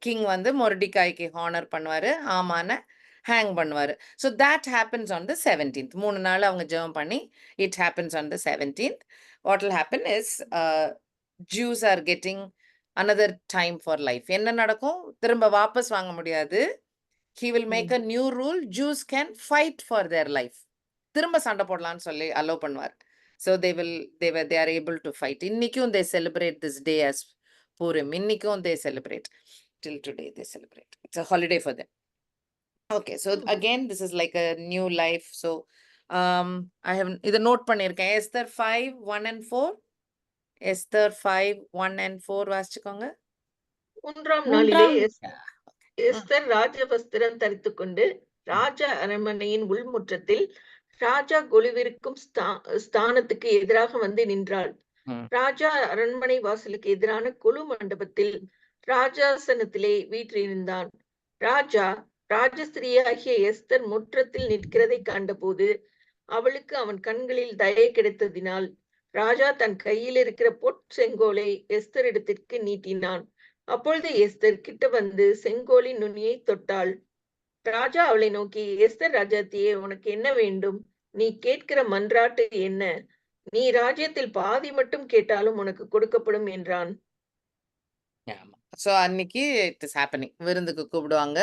கிங் வந்து மொர்டிகாய்க்கு ஹானர் பண்ணுவாரு, ஹாமான ஹேங் பண்ணுவாரு. So that happens on the 17th. 3 நாள் அவங்க ஜெபம் பண்ணி it happens on the 17th. What will happen is Jews are getting another time for life. என்ன நடக்கும்? திரும்ப வாபஸ் வாங்க முடியாது. He will make a new rule. Jews can fight for their life. திரும்ப சண்டை போடலாம்னு சொல்லி அலோவ் பண்ணுவார். So they are able to fight. இன்னைக்கும் they celebrate this day as Purim. இன்னைக்கும் they celebrate. Till today they celebrate. It's a holiday for them. Okay, so again this is like a new life. So I have இதை note பண்ணியிருக்கேன். Esther 5, 1 and 4. Esther 5, 1 and 4 வாசிச்சுக்கோங்க. 3ஆம் நாளிலே Esther ராஜவஸ்திரம் தரித்துக் கொண்டு ராஜா அரண்மனையின் உள்முற்றத்தில் ராஜா கொலுவிருக்கும் ஸ்தானத்துக்கு எதிராக வந்து நின்றாள். ராஜா அரண்மனை வாசலுக்கு எதிரான கொலு மண்டபத்தில் ராஜாசனத்திலே வீற்றிருந்தான். ராஜா ராஜஸ்திரியாகிய எஸ்தர் முற்றத்தில் நிற்கிறதை கண்டபோது அவளுக்கு அவன் கண்களில் தயை கிடைத்ததினால் ராஜா தன் கையில் இருக்கிற பொற்செங்கோலை எஸ்தர் இடத்திற்கு நீட்டினான். அப்பொழுது எஸ்தர் கிட்ட வந்து செங்கோலின் நுனியை தொட்டாள். ராஜா அவளை நோக்கி, எஸ்தர் ராஜாத்தியே, உனக்கு என்ன வேண்டும்? நீ கேட்கிற மன்றாட்டு என்ன? நீ ராஜ்யத்தில் பாதி மட்டும் கேட்டாலும் உனக்கு கொடுக்கப்படும் என்றான். So அன்னைக்கு it is happening. விருந்துக்கு கூப்பிடுவாங்க.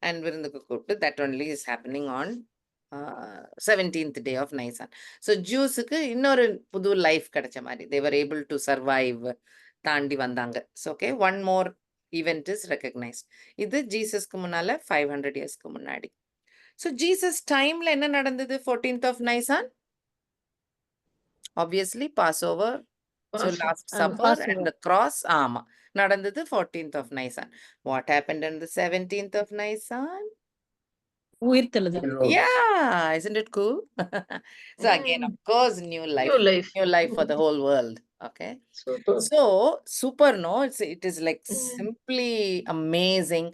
And விருந்துக்கு கூப்பிட்டு that only is happening on 17th day of Nisan. So ஜூஸுக்கு இன்னொரு புது லைஃப் கிடைச்ச மாதிரி, they were able to survive. தாண்டி வந்தாங்க. So okay, one more event is recognized. இது ஜீசஸ்க்கு முன்னால 500 yearsக்கு முன்னாடி. So Jesus timeல என்ன நடந்தது 14th of Nisan? Obviously Passover. So last supper and the cross. ஆமா, நடந்தது 14th of Nisan. What happened on the 17th of Nisan? உயிர்த்தெழுதல். Yeah, isn't it cool? So again, of course, new life for the whole world. Okay, so super. No, it is like simply amazing.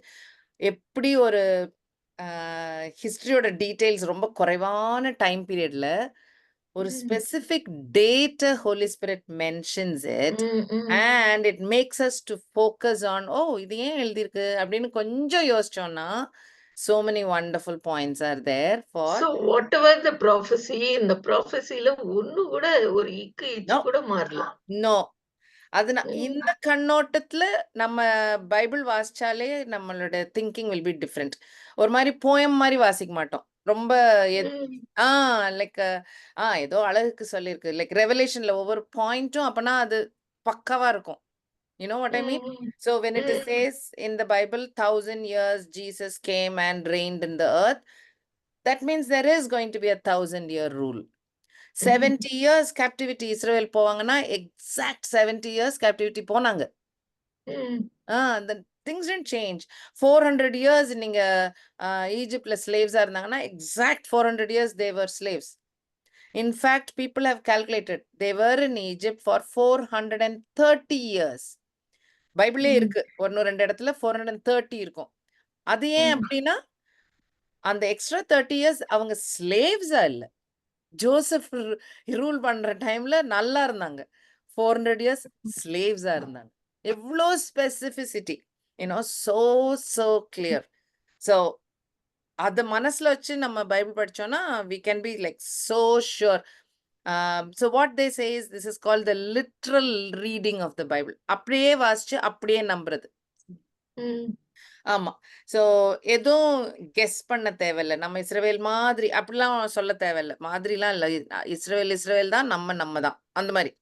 எப்படி ஒரு ஹிஸ்டரியோட details ரொம்ப குறைவான time பீரியட்ல ஒரு specific date Holy Spirit mentions it and it makes us to focus on, இது ஏன் எழுதிருக்கு அப்படின்னு கொஞ்சம் யோசிச்சோம்னா so many wonderful points are there for. So whatever the prophecy, in the prophecyல ஒண்ணு கூட ஒரு இக்கு இச்சு கூட மாறல. No. அது இந்த கண்ணோட்டத்துல நம்ம பைபிள் வாசிச்சாலே நம்மளோட திங்கிங் will be different. ஒரு மாதிரி போயம் மாதிரி வாசிக்க மாட்டோம். ரொம்ப லைக் ஏதோ அழகுக்கு சொல்லியிருக்கு. லைக் ரெவலேஷன்ல ஒவ்வொரு பாயிண்ட்டும் அப்பனா அது பக்காவா இருக்கும். You know what I mean? So when it says in the Bible 1000 years Jesus came and reigned in the earth, that means there is going to be a 1000-year rule. 70 years captivity Israel போவாங்கன்னா exact 70 years captivity போனாங்க. The things didn't change. 400 years நீங்க ஈஜிப்ட்ல slaves-ஆ இருந்தாங்கன்னா exact 400 years they were slaves. In fact, people have calculated they were in Egypt for 430 years. பைபிளே இருக்கு, ஒன்னு ரெண்டு இடத்துல 430 இருக்கும். அது ஏன் அப்படின்னா அந்த எக்ஸ்ட்ரா 30 years அவங்க ஸ்லேவ்ஸா இல்ல, ஜோசப் ரூல் பண்ற டைம்ல நல்லா இருந்தாங்க. 400 years ஸ்லேவ்ஸா இருந்தாங்க. எவ்வளோ ஸ்பெசிபிசிட்டி, so clear. So அத மனசுல வச்சு நம்ம பைபிள் படிச்சோம்னா we can be like so sure. So what they say is this is called the literal reading of the Bible. அப்படியே வாசிச்சு அப்படியே நம்புறது. ஆமா. சோ எதுவும் கெஸ் பண்ண தேவையில்ல. நம்ம இஸ்ரவேல் மாதிரி அப்படிலாம் சொல்ல தேவையில்ல. மாதிரிலாம் இல்ல. இஸ்ரவேல் தான், நம்ம தான். அந்த மாதிரி.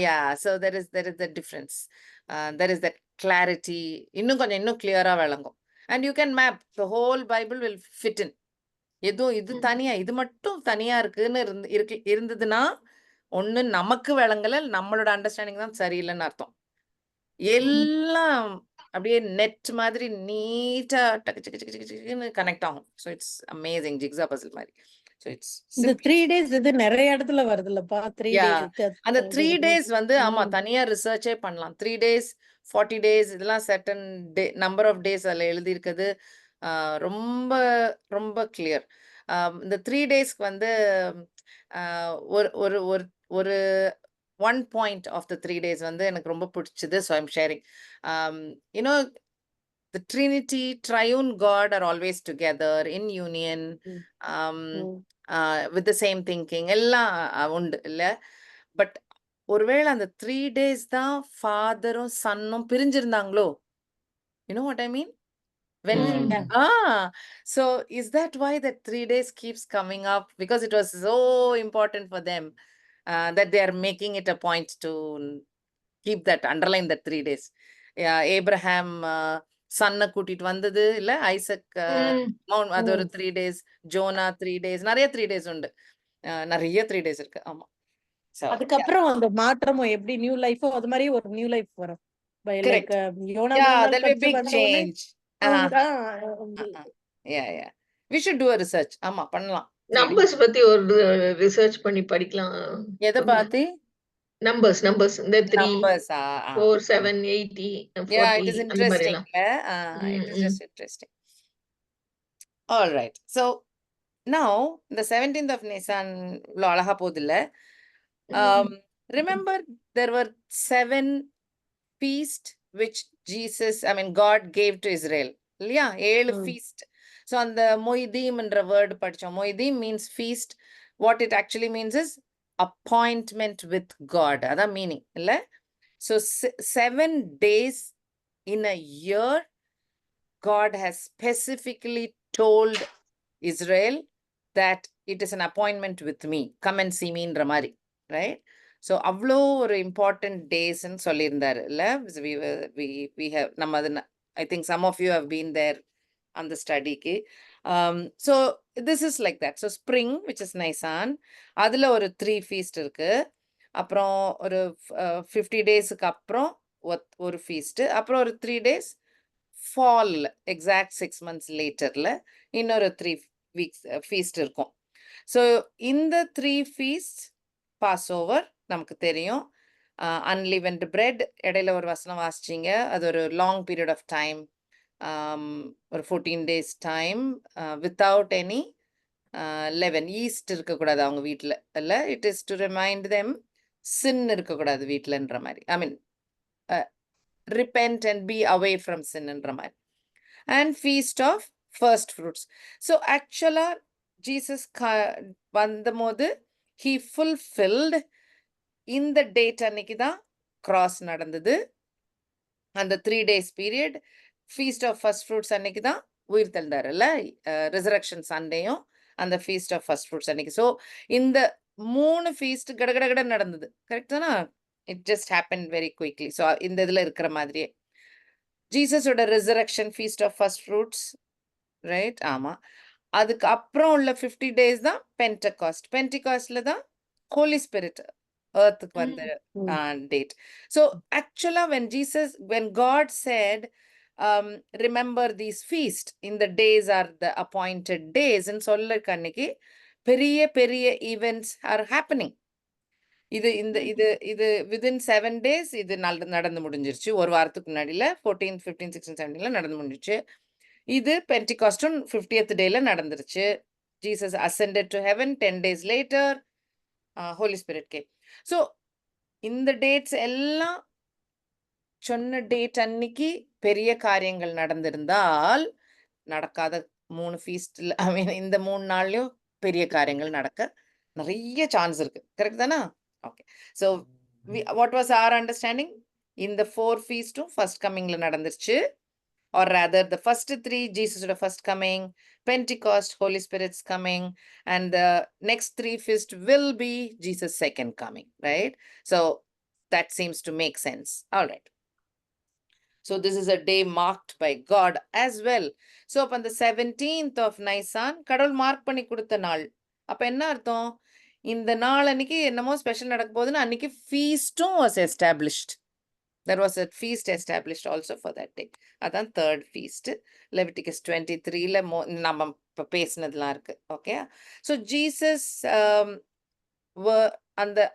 Yeah. So there is the difference. There is that clarity. இன்னும் கிளியரா விளங்கும். And you can map. The whole Bible will fit in. இது தனியா, இது மட்டும் தனியா இருக்குன்னு இருந்ததுன்னா ஒண்ணு நமக்கு விளங்கல, நம்மளோட அண்டர்ஸ்டாண்டிங் தான் சரியில்லைன்னு அர்த்தம். எல்லாம் அப்படியே நெட் மாதிரி நீட்டா கனெக்ட் ஆகும். So it's amazing, jigsaw puzzle மாதிரி. ஸோ இட்ஸ் இந்த 3 days இது நிறைய இடத்துல வருதுல்லப்பா. 3 days அந்த 3 days வந்து ஆமா தனியா ரிசர்ச்சே பண்ணலாம். 3 days 40 days இதெல்லாம் certain day number of days அதில் எழுதி இருக்குது. ரொம்ப ரொம்ப கிளியர். இந்த 3 daysக்கு வந்து ஒரு ஒரு ஒரு ஒரு one point of the 3 days வந்து எனக்கு ரொம்ப பிடிச்சது. So I'm sharing. The Trinity, triune God are always together in union, with the same thinking. எல்லாம் உண்டு இல்ல. பட் ஒருவேளை அந்த 3 days தான் ஃபாதரும் சன்னும் பிரிஞ்சிருந்தாங்களோ? You know what I mean? When so is that why that 3 days keeps coming up? Because it was so important for them. That they are making it a point to keep that, underline that 3 days. Abraham son கூட்டிட்டு வந்தது இல்ல, Isaac அது ஒரு 3 days, ஜோனா 3 days, நிறைய 3 days உண்டு. நிறைய 3 days இருக்கு. ஆமா. அதுக்கப்புறம் அந்த மாற்றமும் எப்படி நியூ லைஃபோ அது மாதிரி ஒரு நியூ லைஃப் வரும். Correct. That will be big change. Yeah. We should do a research. ஆமா பண்ணலாம். நம்பர்ஸ் பத்தி ஒரு ரிசர்ச் பண்ணி படிக்கலாம். எதை பத்தி? நம்பர்ஸ் இந்த 3 numbers 4 7 80 40. Yeah, it is interesting. It is just interesting. All right. So now the 17th of Nisan lo alaha podilla. Remember there were 7 feasts which God gave to Israel. Yeah, 7 feast. So on the Moedim என்ற word படிச்சோம். Moedim means feast. What it actually means is appointment with God. அதான் meaning இல்ல. So 7 days in a year God has specifically told Israel that it is an appointment with me. Come and see me ன்ற மாதிரி, right? So அவ்வளோ ஒரு important days ன்னு சொல்லியிருந்தாரு இல்ல. We have நம்ம அது I think some of you have been there on the study-க்கு. So this is like that. So spring, which is Nisan, அதுல ஒரு 3 feast இருக்கு. அப்புறம் ஒரு 50 daysக்கு அப்புறம் ஒரு feast. அப்புறம் ஒரு 3 days fall, exact 6 months laterல இன்னொரு 3 weeks feast இருக்கும். So இந்த 3 feast Passover நமக்கு தெரியும். Unleavened bread, இடையில ஒரு வசனம் வாசிச்சீங்க. அது ஒரு long period of time. ஒரு 14 days time without any leaven, yeast இருக்கக்கூடாது அவங்க வீட்டில் இல்லை. It is to remind them sin இருக்கக்கூடாது வீட்டில்ன்ற மாதிரி. ஐ மீன் repent and be away from sin ன்ற மாதிரி. And feast of first fruits. So actually Jesus வந்தபோது he fulfilled இந்த டேட் அன்னைக்கு தான் கிராஸ் நடந்தது. அந்த 3 days period feast of first fruits அன்னைக்கு தான் உயிர் தெழுந்தாருல்ல. ரிசரக்ஷன் சண்டேயும் அந்த ஃபீஸ்ட் ஆஃப் ஃபர்ஸ்ட் ஃப்ரூட்ஸ் அன்னைக்கு. ஸோ இந்த 3 ஃபீஸ்ட் கடகட நடந்தது. கரெக்ட் தானா? It just happen very quickly. So இந்த இதில் இருக்கிற மாதிரியே ஜீசஸோட resurrection, feast of first fruits, right? ஆமாம். அதுக்கு அப்புறம் உள்ள 50 days தான் பென்டகாஸ்ட். பென்டிகாஸ்ட்ல தான் ஹோலி ஸ்பிரிட் earthக்கு வந்த date. So actually when God said, remember these feast in the days are the appointed days and சொல்ல அன்னைக்கு பெரிய பெரிய events are happening. இது within 7 days இது நடந்து முடிஞ்சிருச்சு. ஒரு வாரத்துக்கு முன்னாடில 14, 15, 16, 17ல நடந்து முடிஞ்சிருச்சு. இது பென்டிகாஸ்டும் 50th டேல நடந்துருச்சு. Jesus ascended to heaven 10 days later. Holy Spirit came. So இந்த டேட்ஸ் எல்லாம் சொன்ன டேட் அன்னைக்கு பெரிய காரியங்கள் நடந்திருந்தால் நடக்காத 3 ஃபீஸ்ட்ல இந்த 3 நாள்லயும் பெரிய காரியங்கள் நடக்க நிறைய சான்ஸ் இருக்கு. கரெக்ட் தானா? Okay. So what was our understanding? இந்த 4 ஃபீஸ்டும் ஃபர்ஸ்ட் கம்மிங்ல நடந்துருச்சு. Or rather, the first 3, Jesus' first coming, Pentecost, Holy Spirit's coming, and the next 3 feast will be Jesus' second coming, right? So that seems to make sense. All right. So this is a day marked by God as well. So upon the 17th of Nisan, கடவுள் mark பண்ணி கொடுத்த நாள். அப்ப என்ன அர்த்தம்? இந்த நாள் அன்னைக்கு என்னமோ ஸ்பெஷல் நடக்க போகுதுன்னு அன்னைக்கு ஃபீஸ்டும் was established. There was a feast established also for that day. அதான் third feast. Leviticus 23ல நம்ம இப்ப பேசினதுலாம் இருக்கு. ஓகே. ஸோ ஜீசஸ்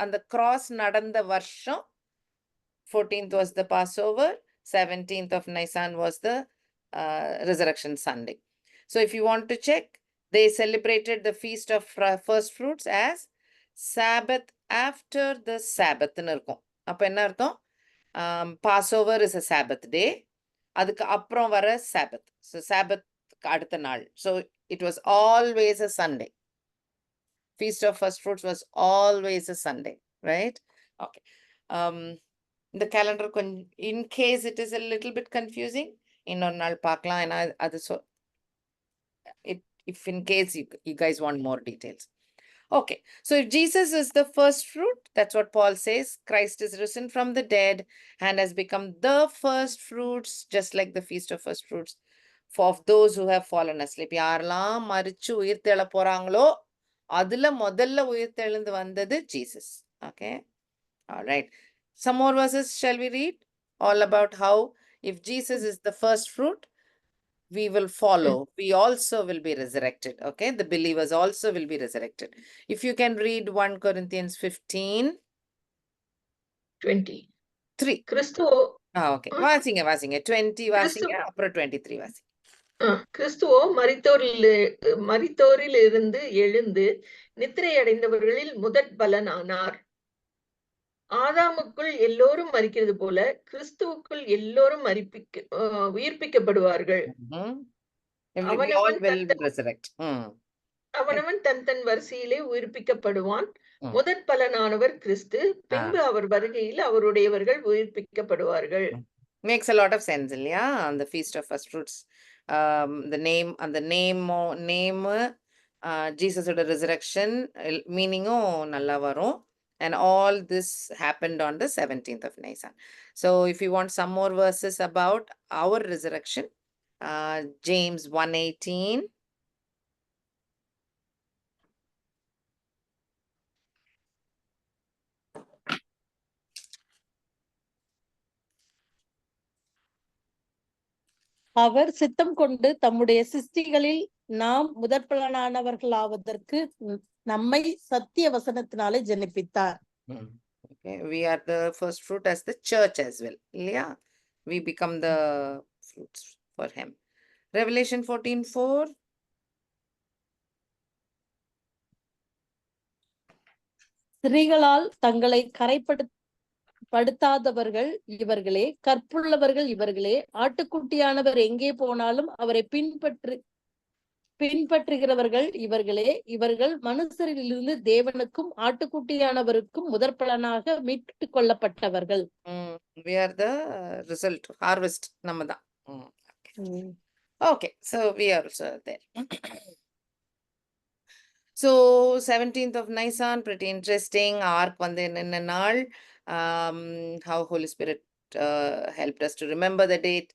அந்த கிராஸ் நடந்த வருஷம் 14th was the Passover, 17th of Nisan was the Resurrection Sunday. So if you want to check, they celebrated the feast of first fruits as Sabbath after the Sabbath ன்னு இருக்கும். அப்ப என்ன அர்த்தம்? Passover is a Sabbath day. அதுக்கு அப்புறம் வர Sabbath. So Sabbath அடுத்த நாள். So it was always a Sunday. Feast of First Fruits was always a Sunday, right? Okay. The calendar, in case it is a little bit confusing, இன்னொரு நாள் பார்க்கலாம். ஏன்னா அது if in case you guys want more details. Okay, so if Jesus is the first fruit, that's what Paul says, Christ is risen from the dead and has become the first fruits, just like the feast of first fruits, for those who have fallen asleep. யாரெல்லாம் மரிச்சு உயிர் தெழ போறாங்களோ அதுல முதல்ல உயிர் தெழுந்து வந்தது Jesus. Okay, all right. Some more verses shall we read? All about how if Jesus is the first fruit, we will follow. We also will be resurrected. Okay, the believers also will be resurrected. If you can read 1 Corinthians 15:23. கிறிஸ்துவோ Okay. வாசிங்க 20 வாசிங்க, அப்புறம் 23 வாசிங்க. கிறிஸ்துவோ மரித்தோரில் இருந்து எழுந்து நித்திரை அடைந்தவர்களில் முதற் பலனானார். ஆதாமுக்குள் எல்லோரும் மரிக்கிறது போல கிறிஸ்துவுக்குள் எல்லோரும் உயிர்ப்பிக்கப்படுவார்கள். அவனவன் தன் வரிசையிலே உயிர்ப்பிக்கப்படுவான். முதற் பலனானவர் கிறிஸ்து, பின்பு அவர் வருகையில் அவருடையவர்கள் உயிர்ப்பிக்கப்படுவார்கள். Makes a lot of sense, இல்லையா? அந்த feast of first fruits, the name and the name ஜீசஸோட resurrection மீனிங்கும் நல்லா வரும். And all this happened on the 17th of Nisan. So if you want some more verses about our resurrection, James 1:18. அவர் சித்தம் கொண்டு தம்முடைய சிருஷ்டிகளில் நாம் முதற்பலனானவர்களாவதற்கு நம்மை சத்திய வசனத்தினாலே ஜெனிப்பித்தார். Okay, we are the first fruit as the church as well. Yeah, we become the fruits for him. Revelation 14:4. ஸ்திரீகளால் தங்களை கரைப்படுத்தாதவர்கள் இவர்களே, கற்புள்ளவர்கள் இவர்களே, ஆட்டுக்குட்டியானவர் எங்கே போனாலும் அவரை பின்பற்றுகிறவர்கள் இவர்களே. இவர்கள் மனுஷரிலிருந்து தேவனுக்கும் ஆட்டுக்குட்டியானவருக்கும் முதற்பலனாக மீட்டு கொள்ளப்பட்டவர்கள். We are the result, harvest நம்மதான். Okay, so we are also there. So 17th of Nisan, pretty interesting. Ark வந்து என்னென்ன நாள், how Holy Spirit helped us to remember the date.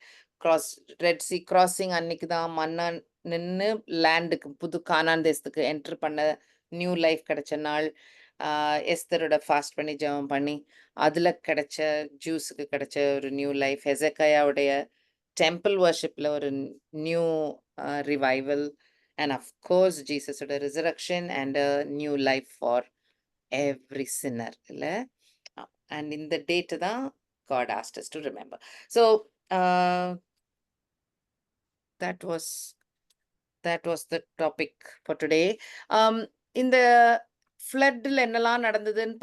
Red Sea crossing அன்னைக்கு தான் மன்னா நின்னு லேண்டுக்கு புது கானான் தேசத்துக்கு என்டர் பண்ண நியூ லைஃப் கிடைச்ச நாள். எஸ்தரோட ஃபாஸ்ட் பண்ணி ஜெபம் பண்ணி அதுல கிடைச்ச ஜூஸுக்கு கிடைச்ச ஒரு நியூ லைஃப். ஹெசக்காயாவுடைய டெம்பிள் வர்ஷிப்ல ஒரு நியூ ரிவைவல். அண்ட் அஃப்கோர்ஸ் ஜீசஸோட resurrection and a new life for every sinner இல்ல. அண்ட் இந்த டேட்டு தான் God asked us to remember. So that was the topic for today. இந்த ஃப்ளட்ல என்னெல்லாம் நடந்ததுன்னு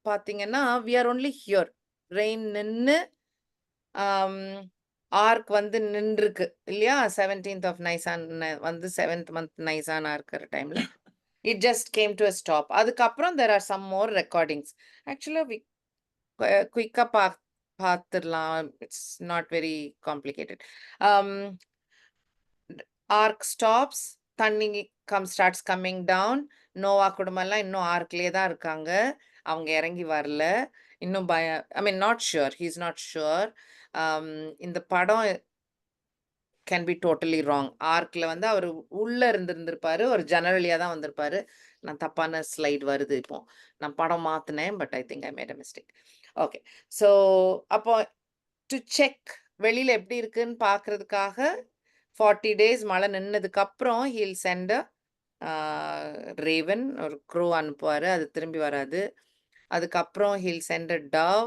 பார்த்தீங்கன்னா, we are only here. Rain நின்னு ஆர்க் வந்து நின்றுருக்கு இல்லையா? 17th of Nisan வந்து 7th month Nisan இருக்கிற டைம்ல it just came to a stop. அதுக்கப்புறம் there are some more recordings. Actually we குயிக்கா பார்த்துடலாம். It's not very complicated. Ark stops, தண்ணி ஸ்டார்ட்ஸ் கம்மிங் டவுன். நோவா குடும்பம்லாம் இன்னும் ஆர்க்லேயே தான் இருக்காங்க, அவங்க இறங்கி வரல. இன்னும் I mean not sure, he is not sure. இந்த படம் கேன் பி டோட்டலி ராங். ஆர்க்ல வந்து அவர் உள்ள இருந்திருப்பாரு, ஒரு ஜன்னல் வழியா தான் வந்திருப்பாரு. நான் தப்பான ஸ்லைட் வருது இப்போ, நான் படம் மாத்தினேன், but I think I made a mistake. Okay, so அப்போ டு செக் வெளியில எப்படி இருக்குன்னு பார்க்கறதுக்காக 40 days மழை நின்னதுக்கு அப்புறம் ஹீல் சென்ட் ரேவன், ஒரு க்ரோ அனுப்புவாரு, அது திரும்பி வராது. அதுக்கப்புறம் he'll send dove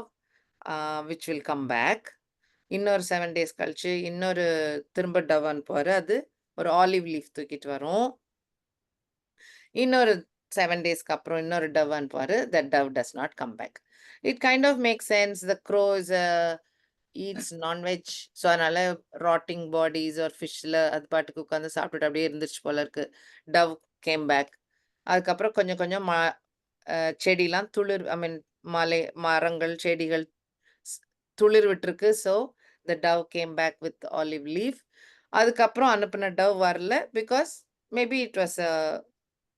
which will come back. இன்னொரு 7 days கழிச்சு இன்னொரு திரும்ப டவ் அனுப்புவாரு, அது ஒரு ஆலிவ் லீஃப் தூக்கிட்டு வரும். இன்னொரு 7 daysக்கு அப்புறம் இன்னொரு tau அனுப்புவாரு, that dove does not come back. It kind of makes sense. The crow is eats non-veg, so அதனால ராட்டிங் பாடிஸ் ஒரு ஃபிஷ்ல அது பாட்டுக்கு உட்காந்து சாப்பிட்டுட்டு அப்படியே இருந்துச்சு போல இருக்கு. Dove came back. அதுக்கப்புறம் கொஞ்சம் கொஞ்சம் செடிலாம் துளிர், ஐ மீன் மரங்கள் செடிகள் துளிர் விட்டுருக்கு. So the dove came back with olive leaf. அதுக்கப்புறம் அனுப்பின டவ் வரல, because maybe it was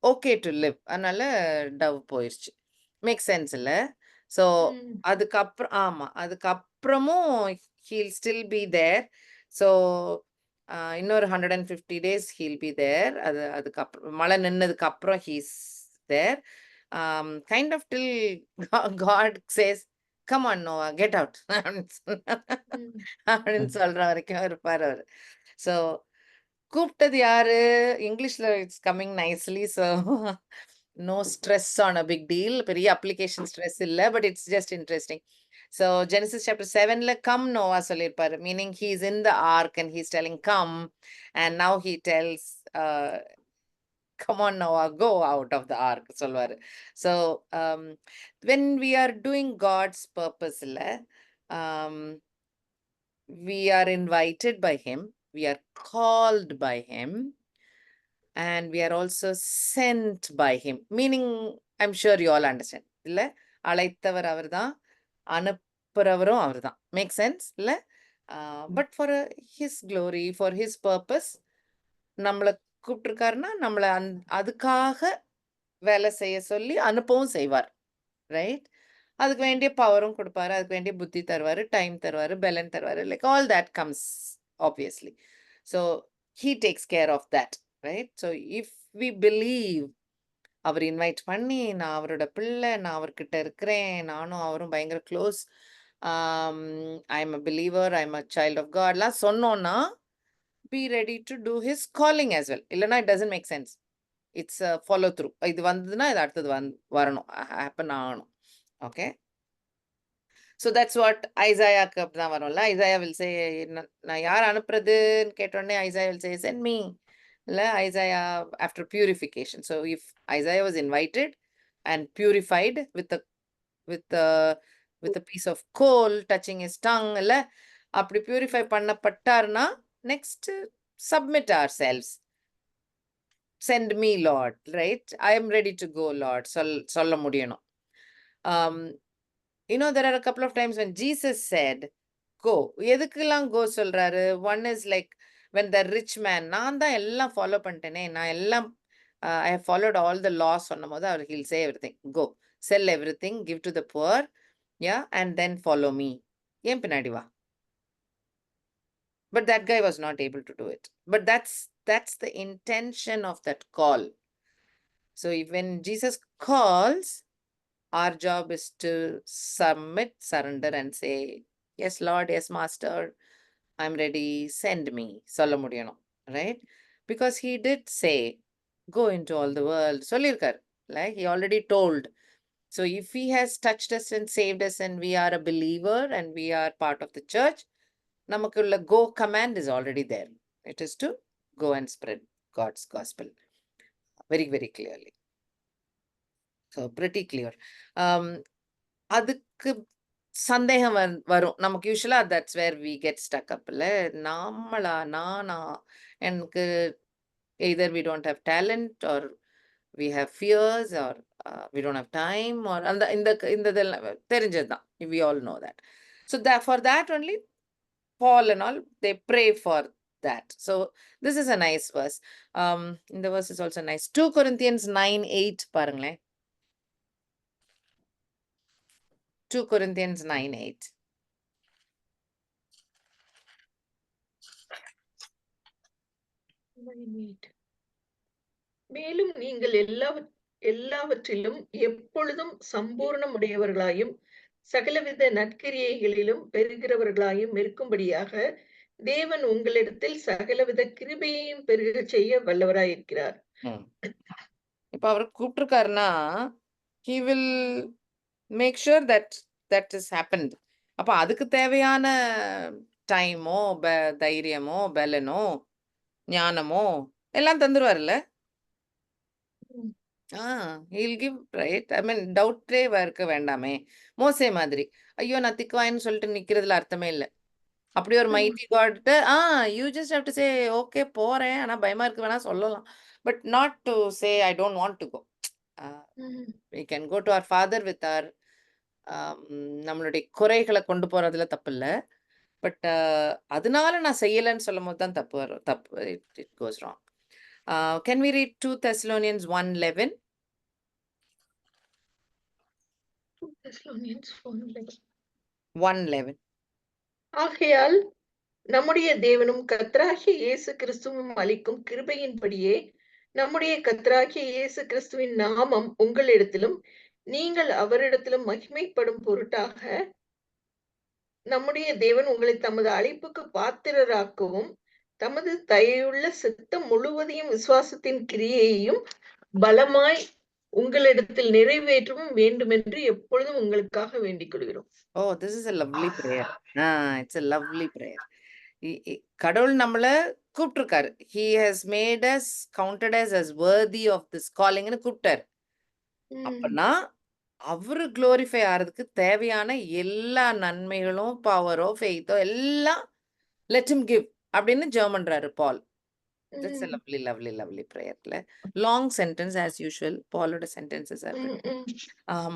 okay to live, அதனால டவ் போயிடுச்சு. மேக் சென்ஸ் இல்லை? ஸோ அதுக்கப்புறம் அதுக்கப்புறமும் he'll still be there. So இன்னொரு 150 days ஹீல் பி தேர். அதுக்கப்புறம் மழை நின்னதுக்கு அப்புறம் he's there. Kind of till God says come on Noah get out அப்படின்னு சொல்ற வரைக்கும் இருப்பார் அவர். ஸோ கூப்பிட்டது யாரு? இங்கிலீஷ்ல it's coming nicely. So no stress on a big deal. பெரிய application stress இல்ல, but it's just interesting. So Genesis chapter 7ல come Noah சொல்லிருப்பாரு, meaning he is in the ark and he's telling come, and now he tells come on Noah, go out of the ark சொல்வாரு. So when we are doing God's purpose இல்ல, we are invited by him, we are called by him, and we are also sent by him, meaning I'm sure you all understand இல்ல, அழைத்தவர் அவர்தான், அனுப்புறவரும் அவர்தான். Make sense இல்ல? But for his glory, for his purpose நம்மளை கூப்பிட்டுருக்காருன்னா நம்மளை அதுக்காக வேலை செய்ய சொல்லி அனுப்பவும் செய்வார். ரைட்? அதுக்கு வேண்டிய பவரும் கொடுப்பாரு, அதுக்கு வேண்டிய புத்தி தருவாரு, டைம் தருவாரு, பெலன் தருவாரு, like all that comes obviously. So he takes care of that. Right? So if we believe, அவர் இன்வைட் பண்ணி நான் அவரோட பிள்ளை, நான் அவர்கிட்ட இருக்கிறேன், நானும் அவரும் பயங்கர close, I am a believer, I am a child of காட்லாம் சொன்னோன்னா, be ready to do his calling as well. இல்லைன்னா it doesn't make sense. It's a follow through. இது வந்ததுன்னா இது அடுத்தது வரணும், ஹேப்பன் ஆகணும். ஓகே, ஸோ தட்ஸ் வாட் ஐசாயாக்கு தான் வரும்ல. ஐசாயா வில் சே, நான் யார் அனுப்புறதுன்னு கேட்டோடனே Isaiah will say send me. இல்லை, Isaiah after purification. So if Isaiah was invited and purified with a piece of coal touching his tongue, இல்லை அப்படி purify பண்ணப்பட்டார்னா next submit ourselves, send me Lord, right? I am ready to go Lord சொல்ல முடியணும். There are a couple of times when Jesus said go. எதுக்கெல்லாம் go சொல்றாரு? One is like when the rich man, நான் தான் எல்லாம் follow பண்ணிட்டேனே, நான் எல்லாம் I have followed all the laws சொன்னும் போது அவர் he'll say everything, go sell everything, give to the poor, yeah, and then follow me. ஏன் பின்னாடி வா? But that guy was not able to do it. But that's the intention of that call. So when Jesus calls, our job is to submit, surrender and say, yes Lord, yes Master, I'm ready, send me. சொல்ல முடியணும், right? Because he did say, go into all the world. சொல்லிருக்கார், like he already told. So if he has touched us and saved us and we are a believer and we are part of the church, நமக்குள்ள go command is already there. It is to go and spread God's gospel very, very clearly. So pretty clear. அதுக்கு சந்தேகம் வரும் நமக்கு. யூஸ்வலா that's where we get stuck up. இல்ல நாமளா, நானா, எனக்கு either we don't have talent or we have fears or we don't have time or அந்த இந்த இதெல்லாம் தெரிஞ்சதுதான். We all know that. So that for that only Paul and all, they pray for that. So this is a nice verse. The verse is also nice. 2 Corinthians 9:8 பாருங்களேன். 2 Corinthians 9:8. மேலும் நீங்கள் எல்லாவற்றிலும் எப்பொழுதும் சம்பூர்ணமுடையவர்களாயும் சகலவித நற்கிரியைகளிலும் பெறுகிறவர்களாயும் இருக்கும்படியாக தேவன் உங்களிடத்தில் சகலவித கிருபையையும் பெருக செய்ய வல்லவராயிருக்கிறார். இப்ப அவர் கூப்பிட்டிருக்காருன்னா he will make sure that is happened. அப்ப அதுக்கு தேவையான டைமோ, தைரியமோ, பலனோ, ஞானமோ எல்லாம் தந்துருவாருல்ல. he'll give, right? I mean, டவுட்டே இருக்க வேண்டாமே. மோசே மாதிரி, ஐயோ நான் திக்குவாயின்னு சொல்லிட்டு நிக்கிறதுல அர்த்தமே இல்லை. அப்படி ஒரு mighty God, you just have to say okay போறேன், ஆனா பயமா இருக்கு வேணா சொல்லலாம். But not to say I don't want to go. we can go to our father with our நம்மளுடைய குறைகளை கொண்டு போறதுல தப்பு இல்லை. பட் அதனால நான் செய்யலைன்னு சொல்லும் போது தான் தப்பு வரும். தப்பு, it goes wrong. Can we read 2 Thessalonians 1:11? 2 Thessalonians 1:11. ஆகையால் நம்முடைய தேவனும் கர்த்தராகிய இயேசு கிறிஸ்துவும் அளிக்கும் கிருபையின்படியே நம்முடைய கர்த்தராகிய இயேசு கிறிஸ்துவின் நாமம் உங்களிடத்திலும் நீங்கள் அவரிடத்திலும் மகிமைப்படும் பொருட்டாக நம்முடைய தேவன் உங்களை தமது அழைப்புக்கு பாத்திரராக்கவும் தமது தயையுள்ள சித்தம் முழுவதையும் விசுவாசத்தின் கிரியையையும் பலமாய் உங்களிடத்தில் நிறைவேற்றவும் வேண்டும் என்று எப்பொழுதும் உங்களுக்காக வேண்டிக் கொள்கிறோம். Oh, this is a lovely prayer. It's a lovely prayer. கடவுள் நம்மள கூப்பிட்டிருக்காரு. He has made us, counted us as worthy of this calling ன்னு கூப்பிட்டாரு. அப்பனா அவரு குளோரிஃபை ஆறதுக்கு தேவையான எல்லா நன்மைகளும், பவரோ, ஃபெய்த்தோ எல்லாம் let him give அப்படின்னு ஜெபம் பண்றாரு பால். That's a lovely, lovely, lovely prayer. Long sentence as usual. Paul's sentences are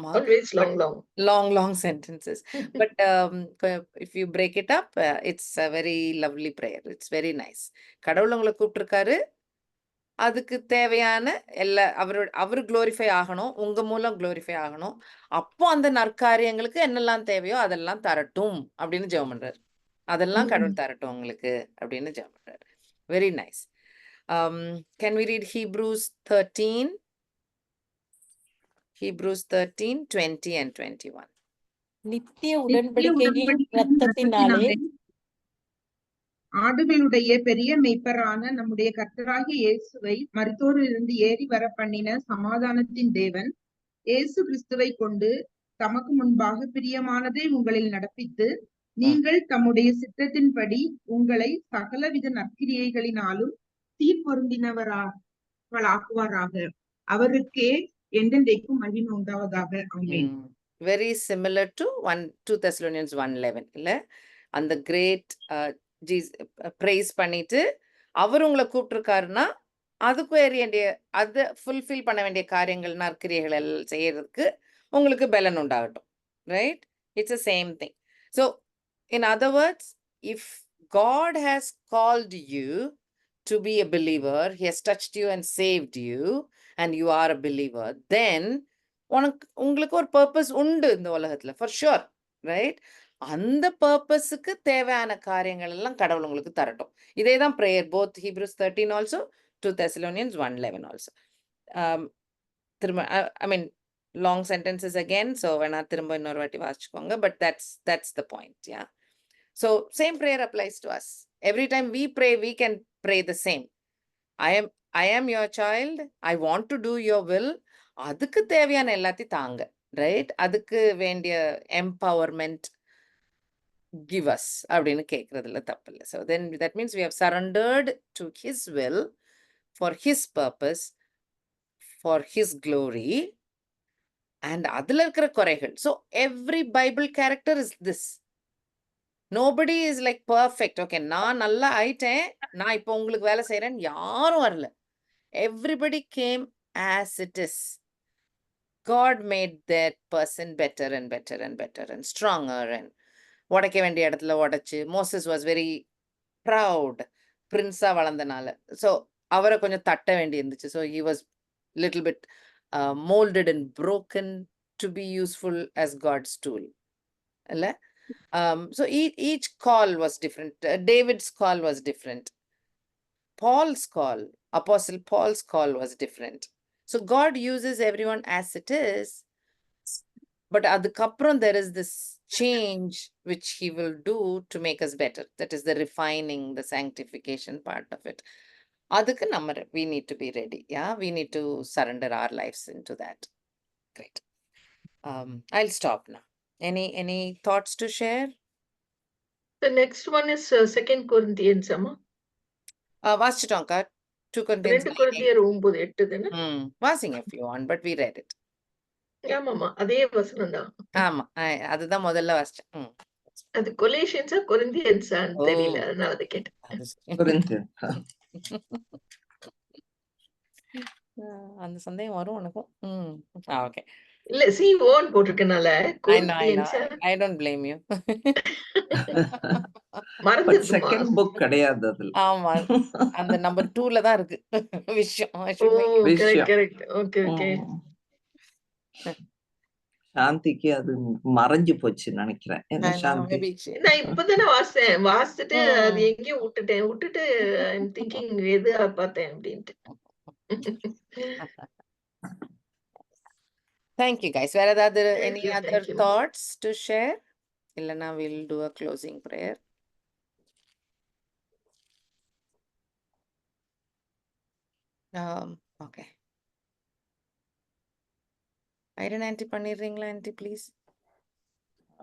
always long sentences. But if you break it up, it's a very lovely prayer. It's very nice. கடவுள் உங்களை கூப்பிட்டிருக்காரு, அதுக்கு தேவையான எல்லா அவரு glorify ஆகணும், உங்க மூலம் glorify ஆகணும். அப்போ அந்த நற்காரியங்களுக்கு என்னெல்லாம் தேவையோ அதெல்லாம் தரட்டும் அப்படின்னு ஜெபம் பண்றாரு. அதெல்லாம் கடவுள் தரட்டும் உங்களுக்கு அப்படின்னு ஜெபம் பண்றாரு. Very nice. Can we read Hebrews 13? Hebrews 13, 20 and 21. நித்திய உடன்படிக்கையின் இரத்தத்தினாலே ஆடுகளுடைய பெரிய மெய்ப்பரான நம்முடைய கர்த்தராகிய இயேசுவை மரித்தோரிலிருந்து ஏறி வர பண்ணின சமாதானத்தின் தேவன் இயேசு கிறிஸ்துவை கொண்டு தமக்கு முன்பாக பிரியமானதை உங்களில் நடப்பித்து நீங்கள் தம்முடைய சித்தத்தின்படி உங்களை சகலவித நற்கிரியைகளினாலும் தீர்ப்பொருந்தினவராக்குவாராக. அவருக்கே என்றென்றைக்கும் மகிமை உண்டாவதாக. ஆமென். Very similar to 2 Thessalonians 1:11 இல்ல, அந்த கிரேட் praise பண்ணிட்டு அவர் உங்களை கூப்பிட்டிருக்காருன்னா அதுக்கு வேண்டிய அது ஃபுல்ஃபில் பண்ண வேண்டிய காரியங்கள், நற்கிரியைகள் எல்லாம் செய்யறதுக்கு உங்களுக்கு பலன் உண்டாகட்டும். Right? It's a same thing. So in other words, if God has called you to be a believer, he has touched you and saved you and you are a believer, then உங்களுக்கு ஒரு purpose உண்டு இந்த உலகத்துல, for sure, right? அந்த பர்பஸுக்கு தேவையான காரியங்கள் எல்லாம் கடவுள் உங்களுக்கு தரட்டும். இதே தான் prayer, both Hebrews 13 also, 2 Thessalonians 1:11 also. திரும்ப I mean long sentences again, so வேணா திரும்ப இன்னொரு வாட்டி வாசிச்சுக்கோங்க. But that's the point, yeah. So same prayer applies to us. Every time we pray, we can pray the same. I am your child. I want to do your will. அதுக்கு தேவையான எல்லாத்தையும் தாங்க, right? அதுக்கு வேண்டிய empowerment give us அப்படின்னு கேட்கறதுல தப்பு இல்லை. So then that means we have surrendered to his will, for his purpose, for his glory, and அதுல இருக்கிற குறைகள். So every Bible character is this. Nobody is like perfect. Okay, நான் நல்லா ஆயிட்டேன், நான் இப்போ உங்களுக்கு வேலை செய்யறேன்னு யாரும் வரல. Everybody came as it is. God made that person better and better and better and stronger, and உடைக்க வேண்டிய இடத்துல உடைச்சு. மோசஸ் வாஸ் வெரி ப்ரவுட், பிரின்ஸா வளர்ந்தனால. ஸோ அவரை கொஞ்சம் தட்ட வேண்டி இருந்துச்சு. So he was little bit moulded and broken to be useful as God's tool. இல்ல? So each call was different. David's call was different. Paul's call, Apostle Paul's call was different. So God uses everyone as it is, but adukapram there is this change which he will do to make us better. That is the refining, the sanctification part of it. Adukku we need to be ready. Yeah, we need to surrender our lives into that. Great. I'll stop now. Any thoughts to share? The next one is 2 Corinthians, amma. வாசிச்சிட்டோம்க்கா. 2 Corinthians 2 Corinthians 9:8 தானே? வாசிங்க if you want, but we read it. ஆமாமா, அதே வசனம் தான். ஆமா, அதுதான் முதல்ல வாசிச்சேன். அது கொலேஷியன்ஸா கொரிந்தியன்ஸான்னு தெரியல, அதனால அதை கேட்டேன். Corinthians. அந்த சந்தேகம் வரும் உனக்கும். ஓகே. இல்ல, C1 போட்டிருக்கனால I don't blame you. But second book கிடையாது அதுல. ஆமா, அந்த நம்பர் 2ல தான் இருக்கு விஷயம். கரெக்ட். Okay okay. சாந்திக்கு அது மறைஞ்சு போச்சு நினைக்கிறேன். என்ன சாந்தி? நான் இப்பதானே வாசிச்சுட்டு அது எங்கேயோ விட்டுட்டு ஐம் திங்கிங் எது பார்த்தேன் அப்படின்ட்டு. Thank you guys. Where are there any other thoughts to share? Illana, we'll do a closing prayer. Okay. Iron auntie பண்ணிடுறீங்களா auntie please?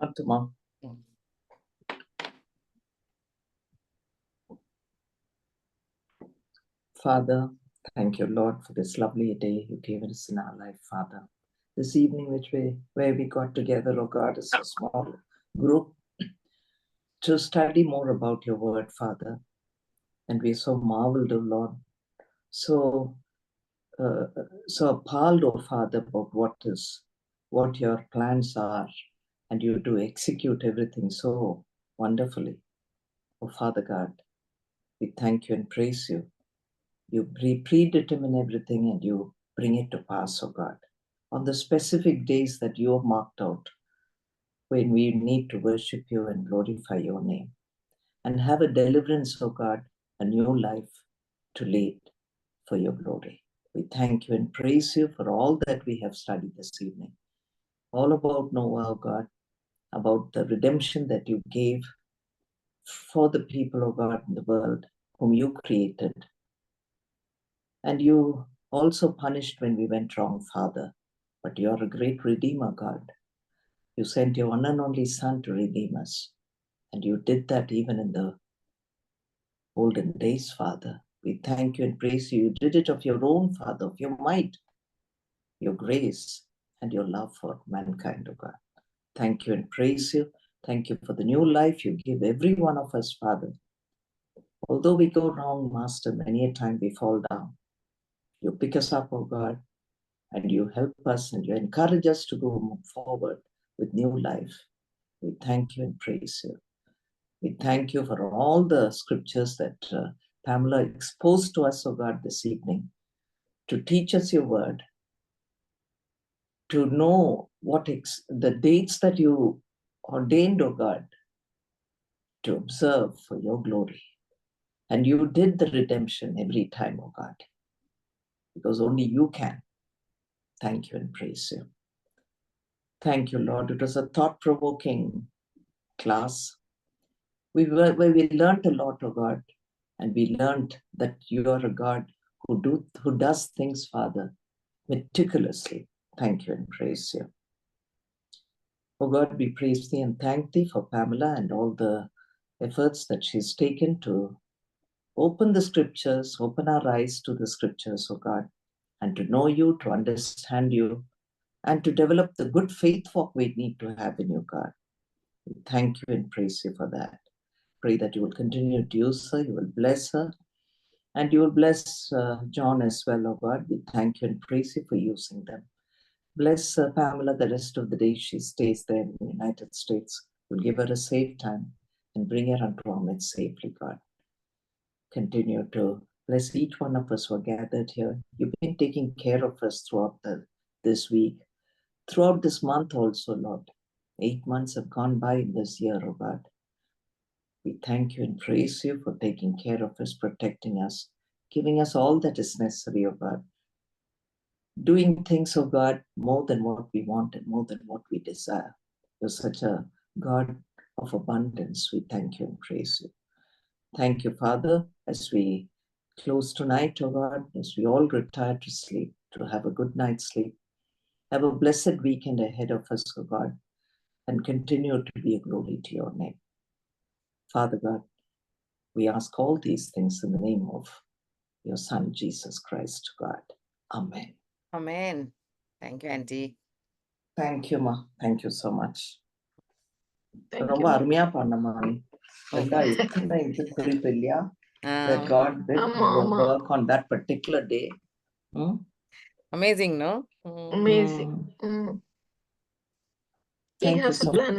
ஆத்துமா. Father, thank you, Lord, for this lovely day you gave us in our life, Father. This evening, where we got together, oh God, as a small group to study more about your word, Father. And we are so marveled, oh Lord, so appalled, oh Father, about what your plans are, and you do execute everything so wonderfully. Oh Father God, we thank you and praise you. You predetermine everything and you bring it to pass, oh God, on the specific days that you have marked out, when we need to worship you and glorify your name and have a deliverance, oh God, a new life to lead for your glory. We thank you and praise you for all that we have studied this evening. All about Noah, oh God, about the redemption that you gave for the people, oh God, in the world whom you created. And you also punished when we went wrong, Father. But you are a great Redeemer, God. You sent your one and only Son to redeem us. And you did that even in the olden days, Father. We thank you and praise you. You did it of your own, Father, of your might, your grace, and your love for mankind, oh God. Thank you and praise you. Thank you for the new life you give every one of us, Father. Although we go wrong, Master, many a time we fall down. You pick us up, oh God, and you help us and you encourage us to go forward with new life. We thank you and praise you. We thank you for all the scriptures that Pamela exposed to us, oh God, this evening, to teach us your word, to know what the dates that you ordained, oh God, to observe for your glory. And you did the redemption every time, oh God, because only you can. Thank you and praise you. Thank you, Lord. It was a thought-provoking class. We learned a lot, oh God, and we learned that you are a God who does things, Father, meticulously. Thank you and praise you. Oh God, we praise thee and thank thee for Pamela and all the efforts that she's taken to open the scriptures, open our eyes to the scriptures, oh God, and to know you, to understand you, and to develop the good faith walk we need to have in you, God. We thank you and praise you for that. Pray that you will continue to use her, you will bless her, and you will bless John as well, oh God. We thank you and praise you for using them. Bless Pamela the rest of the day she stays there in the United States. You'll give her a safe time and bring her unto Ahmed safely, God. Continue to bless each one of us who are gathered here. You've been taking care of us throughout this week, throughout this month also, Lord. 8 months have gone by in this year, oh God. We thank you and praise you for taking care of us, protecting us, giving us all that is necessary, oh God. Doing things, oh God, more than what we want and more than what we desire. You're such a God of abundance. We thank you and praise you. Thank you, Father, as we close tonight, oh God, as we all retire to sleep, to have a good night's sleep. Have a blessed weekend ahead of us, oh God, and continue to be a glory to your name. Father God, we ask all these things in the name of your Son, Jesus Christ, God. Amen. Amen. Thank you, Auntie. Thank you, Ma. Thank you so much. Thank you, ரொம்ப ma. அருமையா பண்ணமா நீ எல்லாம் எத்தனை இது குறிப்பு இல்லையா that God did ஆமா, ஆமா. work on that particular day. Amazing, no? Amazing. He Thank you has a so plan.